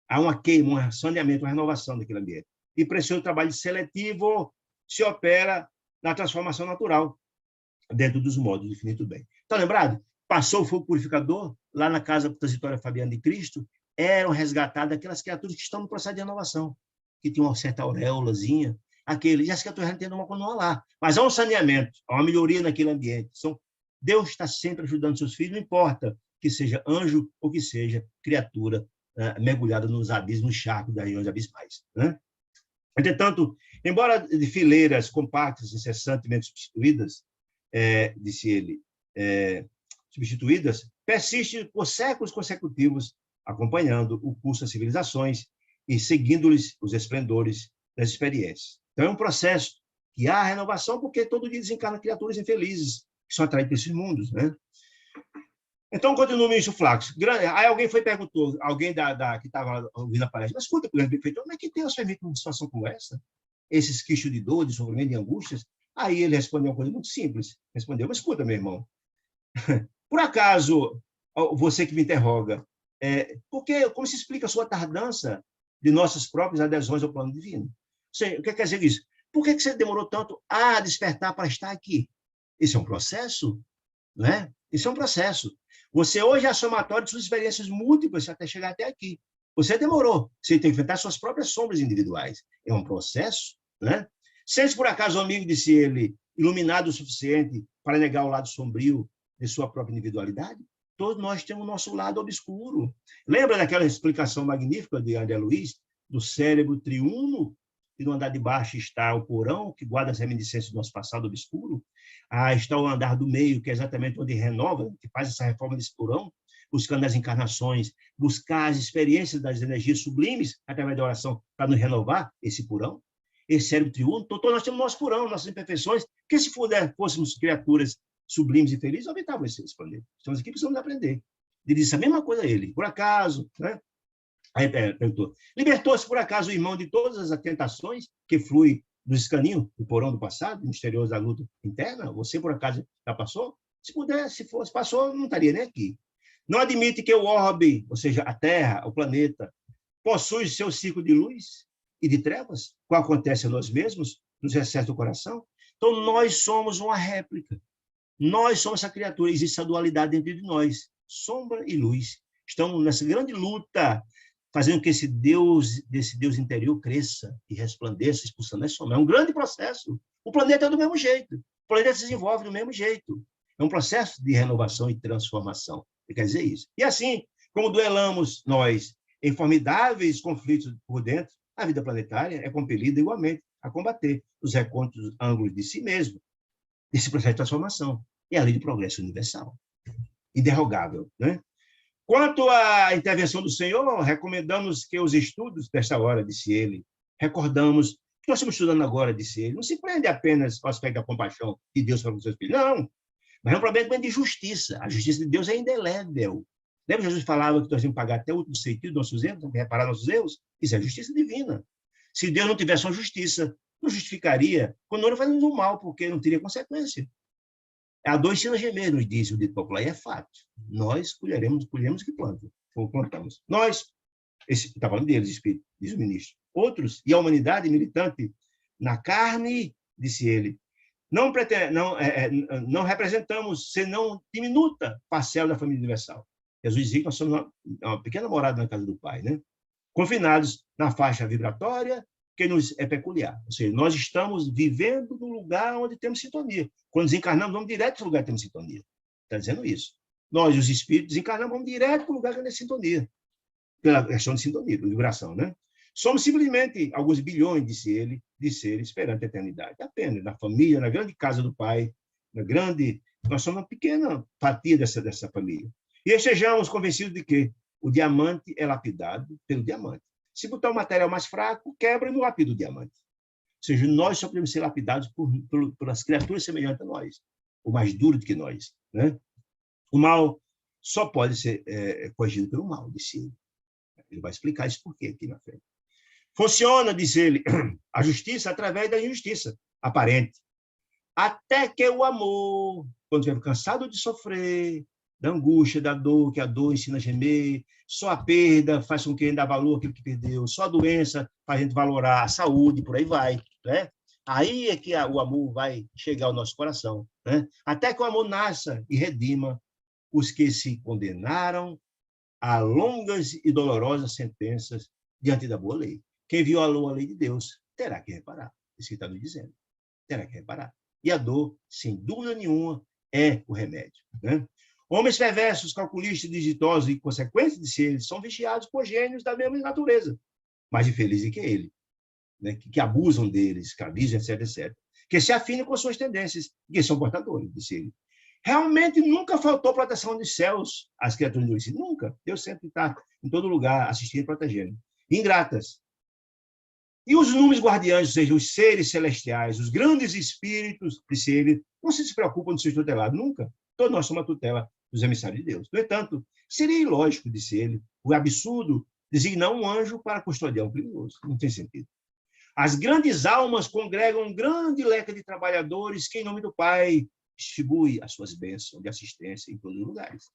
Há uma queima, um saneamento, uma renovação daquele ambiente. E precioso trabalho seletivo se opera na transformação natural, dentro dos modos do infinito bem. Está lembrado? Passou o fogo purificador, lá na casa transitória Fabiana de Cristo, eram resgatadas aquelas criaturas que estão no processo de renovação, que tinham uma certa auréolazinha, e as criaturas não têm uma continuar lá. Mas há um saneamento, há uma melhoria naquele ambiente. Deus está sempre ajudando seus filhos, não importa que seja anjo ou que seja criatura mergulhada nos abismos, nos charcos das regiões abismais. Né? Entretanto, embora de fileiras compactas, incessantemente substituídas, disse ele, substituídas, persiste por séculos consecutivos, acompanhando o curso das civilizações e seguindo-lhes os esplendores das experiências. Então, é um processo que há renovação, porque todo dia desencarna criaturas infelizes, que são atraídas por esses mundos. Né? Então, continua o ministro Flaxo. Aí alguém perguntou, alguém que estava ouvindo a palestra, mas escuta, grande benfeitor, como é que Deus permite uma situação como essa? esses queixos de dor, de sofrimento, de angústias? Aí ele respondeu uma coisa muito simples. Respondeu, mas escuta, meu irmão, por acaso, você que me interroga, como se explica a sua tardança de nossas próprias adesões ao plano divino? O que quer dizer isso? Por que você demorou tanto a despertar para estar aqui? Isso é um processo, não é? Isso é um processo. Você hoje é a somatória de suas experiências múltiplas até chegar até aqui. Você demorou. Você tem que enfrentar suas próprias sombras individuais. É um processo, né? Sente por acaso, amigo, disse ele, iluminado o suficiente para negar o lado sombrio de sua própria individualidade? Todos nós temos o nosso lado obscuro. Lembra daquela explicação magnífica de André Luiz, do cérebro triuno, e no andar de baixo está o porão, que guarda as reminiscências do nosso passado obscuro? Está o andar do meio, que é exatamente onde renova, que faz essa reforma desse porão, buscando as encarnações, buscar as experiências das energias sublimes, através da oração, para nos renovar esse porão. Esse cérebro triuno, todos nós temos nosso porão, nossas imperfeições, que se fôssemos criaturas sublimes e felizes, habitávamos esse planeta. Estamos aqui, precisamos aprender. Ele disse a mesma coisa a ele, por acaso, né? Aí perguntou, libertou-se por acaso o irmão de todas as tentações que flui do escaninho, do porão do passado, misterioso da luta interna? Você, por acaso, já passou? Se puder, se fosse, passou, não estaria nem aqui. Não admite que o orbe, ou seja, a Terra, o planeta, possui seu ciclo de luz e de trevas, como acontece a nós mesmos, nos excessos do coração? Então, nós somos uma réplica. Nós somos essa criatura, existe essa dualidade dentro de nós, sombra e luz. Estamos nessa grande luta, fazendo que desse Deus interior cresça e resplandeça, expulsando as sombras. É um grande processo. O planeta é do mesmo jeito. O planeta se desenvolve do mesmo jeito. É um processo de renovação e transformação. Quer dizer isso. E assim, como duelamos nós em formidáveis conflitos por dentro, a vida planetária é compelida igualmente a combater os recônditos ângulos de si mesmo, desse processo de transformação. É a lei do progresso universal. Inderrogável, né? Quanto à intervenção do Senhor, recomendamos que os estudos desta hora, disse ele, recordamos que nós estamos estudando agora, disse ele, não se prende apenas ao aspecto da compaixão de Deus para com seus filhos, não, mas é um problema de justiça. A justiça de Deus é indelével. Lembra que Jesus falava que nós temos que pagar até o último sentido dos nossos erros, temos que reparar nossos erros? Isso é justiça divina. Se Deus não tivesse uma justiça, não justificaria quando nós fazemos o mal, porque não teria consequência. A dor ensina a gemer, nos diz o dito popular, e é fato. Nós colhemos que plantamos. Nós, está falando deles, Espírito, diz o ministro. Outros, e a humanidade militante na carne, disse ele, não representamos, senão diminuta parcela da família universal. Jesus dizia que nós somos uma pequena morada na casa do Pai, né? Confinados na faixa vibratória que nos é peculiar. Ou seja, nós estamos vivendo no lugar onde temos sintonia. Quando desencarnamos, vamos direto para o lugar que temos sintonia. Está dizendo isso. Nós, os espíritos, desencarnamos, vamos direto para o lugar que temos sintonia. Pela questão de sintonia, de vibração, né? Somos simplesmente alguns bilhões, disse ele, de seres perante a eternidade. Apenas na família, na grande casa do Pai, nós somos uma pequena fatia dessa família. E estejamos convencidos de que o diamante é lapidado pelo diamante. Se botar um material mais fraco, quebra e não lapida o diamante. Ou seja, nós só podemos ser lapidados pelas criaturas semelhantes a nós, ou mais duro do que nós, né? O mal só pode ser corrigido pelo mal, disse ele. Ele vai explicar isso por quê aqui na frente. Funciona, diz ele, a justiça através da injustiça aparente. Até que o amor, quando estiver cansado de sofrer, da angústia, da dor, que a dor ensina a gemer, só a perda faz com que a gente dê valor àquilo que perdeu, só a doença faz a gente valorar a saúde, por aí vai, né? Aí é que o amor vai chegar ao nosso coração, né? Até que o amor nasça e redima os que se condenaram a longas e dolorosas sentenças diante da boa lei. Quem violou a lei de Deus terá que reparar. Isso que está nos dizendo. Terá que reparar. E a dor, sem dúvida nenhuma, é o remédio, né? Homens perversos, calculistas, digitosos e consequências de seres são vigiados por gênios da mesma natureza, mais infelizes que ele, né? que abusam deles, escravizam, etc., etc., que se afinam com suas tendências, que são portadores, disse ele. Realmente nunca faltou proteção dos céus às criaturas de Deus. Nunca. Deus sempre está em todo lugar, assistindo e protegendo. Ingratas. E os números guardiães, ou seja, os seres celestiais, os grandes espíritos, disse ele, não se preocupam de ser tutelados, nunca. Todos nós somos a tutela dos emissários de Deus. No entanto, seria ilógico, disse ele, o absurdo designar um anjo para custodiar um criminoso. Não tem sentido. As grandes almas congregam um grande leque de trabalhadores que, em nome do Pai, distribui as suas bênçãos de assistência em todos os lugares.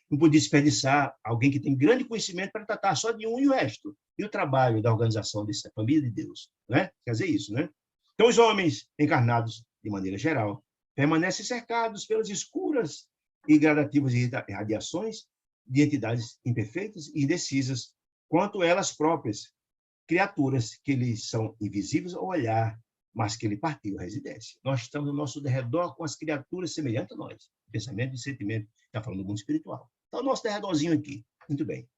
Não podia desperdiçar alguém que tem grande conhecimento para tratar só de um e o resto. E o trabalho da organização dessa família de Deus, né? Quer dizer isso, né? Então, os homens encarnados, de maneira geral, permanecem cercados pelas escuras e gradativas radiações de entidades imperfeitas e indecisas, quanto elas próprias, criaturas que lhes são invisíveis ao olhar, mas que lhe partiu a residência. Nós estamos no nosso derredor com as criaturas semelhantes a nós. Pensamento e sentimento, está falando do mundo espiritual. Então, o nosso derredorzinho aqui. Muito bem.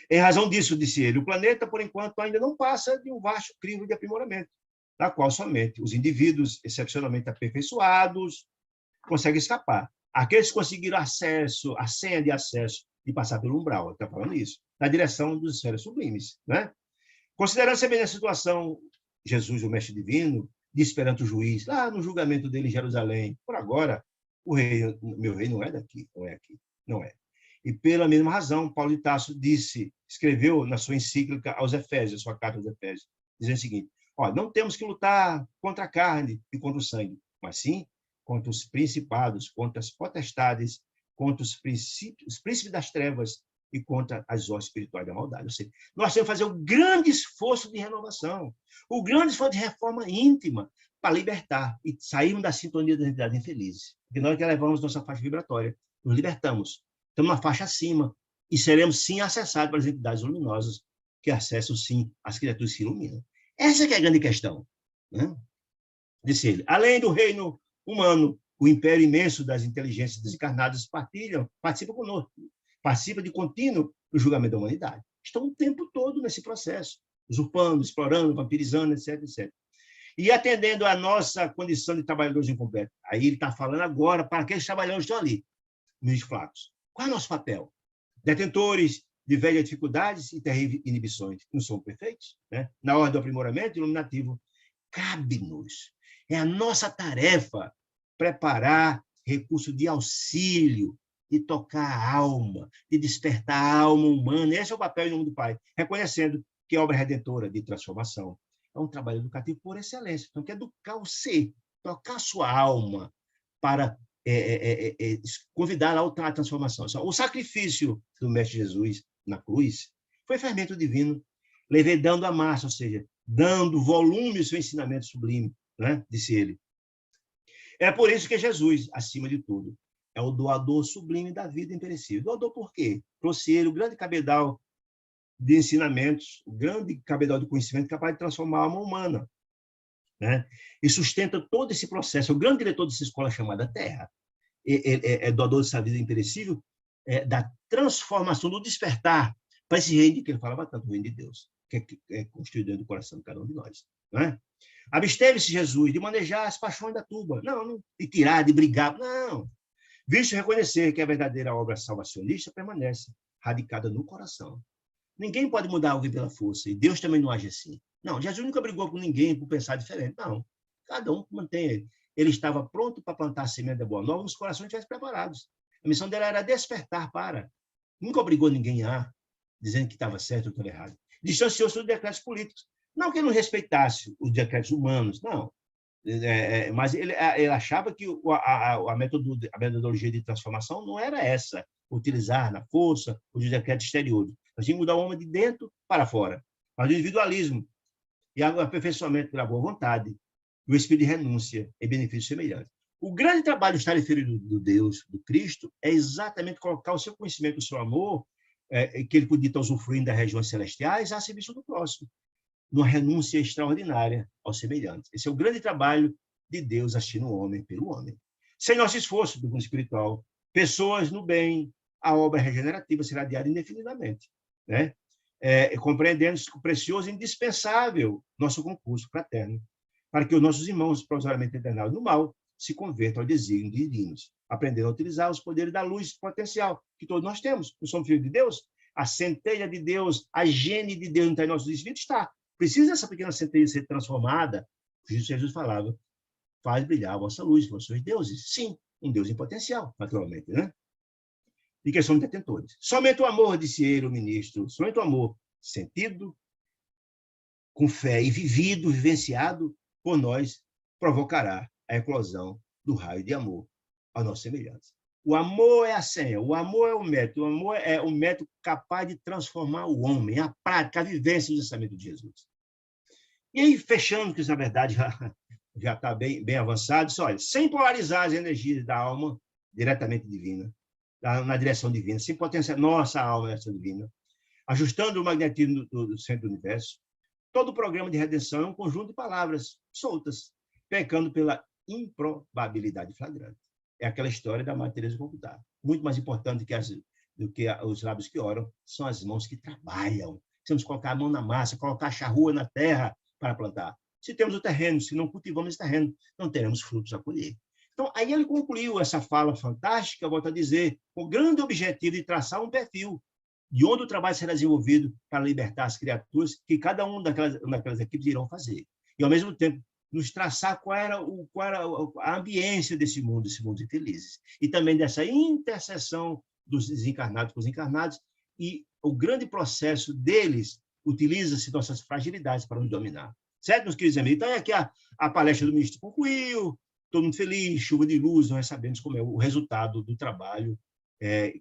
Em razão disso, disse ele, o planeta, por enquanto, ainda não passa de um vasto crivo de aprimoramento, da qual somente os indivíduos excepcionalmente aperfeiçoados conseguem escapar. Aqueles que conseguiram acesso, a senha de acesso e passar pelo umbral, está falando isso, na direção dos esferas sublimes, né? Considerando também a situação, Jesus, o mestre divino, disse perante o juiz, lá no julgamento dele em Jerusalém, por agora, o rei, meu rei não é daqui, não é aqui, não é. E pela mesma razão, Paulo de Tarso escreveu na sua encíclica aos Efésios, sua carta aos Efésios, dizendo o seguinte, ó, não temos que lutar contra a carne e contra o sangue, mas sim contra os principados, contra as potestades, contra os príncipes das trevas e contra as hostes espirituais da maldade. Ou seja, nós temos que fazer um grande esforço de renovação, um grande esforço de reforma íntima para libertar e sairmos da sintonia das entidades infelizes. Porque nós que elevamos nossa faixa vibratória, nos libertamos. Estamos na faixa acima e seremos, sim, acessados pelas entidades luminosas que acessam, sim, as criaturas que se iluminam. Essa que é a grande questão, né? Disse ele. Além do reino humano, o império imenso das inteligências desencarnadas participam conosco, participa de contínuo no julgamento da humanidade. Estão o tempo todo nesse processo, usurpando, explorando, vampirizando, etc, etc. E atendendo à nossa condição de trabalhadores incompletos. Aí ele está falando agora para aqueles trabalhadores que estão ali, meus fracos. Qual é o nosso papel? Detentores de velhas dificuldades e terríveis inibições, não são perfeitos, né? Na ordem do aprimoramento iluminativo, cabe-nos, é a nossa tarefa preparar recurso de auxílio, de tocar a alma, de despertar a alma humana. Esse é o papel em nome do Pai, reconhecendo que a obra redentora de transformação é um trabalho educativo por excelência. Então, que educar o ser, tocar a sua alma para convidá-la à transformação. O sacrifício do Mestre Jesus na cruz foi fermento divino, levedando a massa, ou seja, dando volume ao seu ensinamento sublime, né? Disse ele. É por isso que Jesus, acima de tudo, é o doador sublime da vida imperecível. Doador por quê? Trouxe ele o grande cabedal de ensinamentos, o grande cabedal de conhecimento capaz de transformar a alma humana, né? E sustenta todo esse processo. O grande diretor dessa escola chamada Terra é doador dessa vida imperecível, da transformação, do despertar para esse reino que ele falava tanto, o reino de Deus, que é construído dentro do coração de cada um de nós, né? Absteve-se Jesus de manejar as paixões da turba, não de tirar, de brigar, não. Visto reconhecer que a verdadeira obra salvacionista permanece radicada no coração. Ninguém pode mudar alguém pela força, e Deus também não age assim. Não, Jesus nunca brigou com ninguém por pensar diferente, não. Cada um mantém. Ele estava pronto para plantar a semente da boa nova, os corações estivessem preparados. A missão dele era despertar para. Nunca obrigou ninguém a, dizendo que estava certo ou estava errado. Distanciou-se dos decretos políticos. Não que ele não respeitasse os decretos humanos, não. Mas ele achava que a metodologia de transformação não era essa, utilizar na força os decretos exteriores. Nós tínhamos que mudar o homem de dentro para fora. Mas o individualismo e o aperfeiçoamento pela boa vontade, e o espírito de renúncia em benefício semelhante. O grande trabalho do estarefeiro do Deus, do Cristo, é exatamente colocar o seu conhecimento, o seu amor, que ele podia estar usufruindo das regiões celestiais, a serviço do próximo, numa renúncia extraordinária ao semelhante. Esse é o grande trabalho de Deus assistindo o homem pelo homem. Sem nosso esforço do mundo espiritual, pessoas no bem, a obra regenerativa será adiada indefinidamente, né? Compreendendo o precioso e indispensável nosso concurso fraterno, para que os nossos irmãos provisoriamente internados no mal se convertam ao desígnio divinos, aprendendo a utilizar os poderes da luz potencial que todos nós temos. Nós somos filhos de Deus, a centelha de Deus, a gene de Deus entre nossos espíritos está. Precisa essa pequena centelha ser transformada. Jesus falava, faz brilhar a vossa luz, vós sois deuses. Sim, um Deus em potencial, naturalmente, né? E que somos detentores. Somente o amor, disse ele, o ministro, somente o amor, sentido, com fé e vivenciado por nós, provocará a eclosão do raio de amor à nossa semelhança. O amor é a senha, o amor é o amor é o método capaz de transformar o homem, a prática, a vivência do ensinamento de Jesus. E aí, fechando, que isso, na verdade, já está bem avançado, olha, sem polarizar as energias da alma diretamente divina, na direção divina, sem potenciar nossa alma na direção divina, ajustando o magnetismo do centro do universo, todo o programa de redenção é um conjunto de palavras soltas, pecando pela improbabilidade flagrante. É aquela história da Madre Teresa de Calcutá. Muito mais importante do que os lábios que oram são as mãos que trabalham. Temos que colocar a mão na massa, colocar a charrua na terra para plantar. Se temos o terreno, se não cultivamos esse terreno, não teremos frutos a colher. Então, aí ele concluiu essa fala fantástica, volto a dizer, com o grande objetivo de traçar um perfil de onde o trabalho será desenvolvido para libertar as criaturas que cada uma daquelas equipes irão fazer. E, ao mesmo tempo, nos traçar qual era a ambiência desse mundo de felizes. E também dessa interseção dos desencarnados com os encarnados, e o grande processo deles utiliza-se nossas fragilidades para nos dominar. Certo, meus queridos amigos? Então, aqui a palestra do ministro concluiu, todo mundo feliz, chuva de luz, nós sabemos como é o resultado do trabalho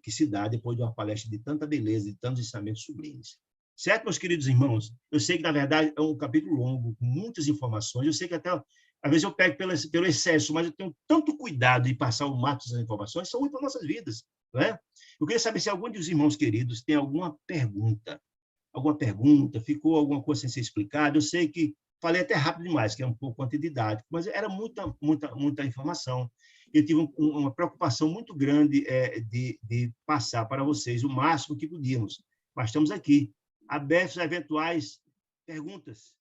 que se dá depois de uma palestra de tanta beleza, de tantos ensinamentos sublimes. Certo, meus queridos irmãos? Eu sei que, na verdade, é um capítulo longo, com muitas informações. Eu sei que até, às vezes, eu pego pelo excesso, mas eu tenho tanto cuidado em passar o máximo das informações, são muito para nossas vidas. Não é? Eu queria saber se algum dos irmãos queridos tem alguma pergunta, ficou alguma coisa sem ser explicada. Eu sei que falei até rápido demais, que é um pouco antididático, mas era muita informação. Eu tive uma preocupação muito grande de passar para vocês o máximo que podíamos. Mas estamos aqui, abertos a eventuais perguntas.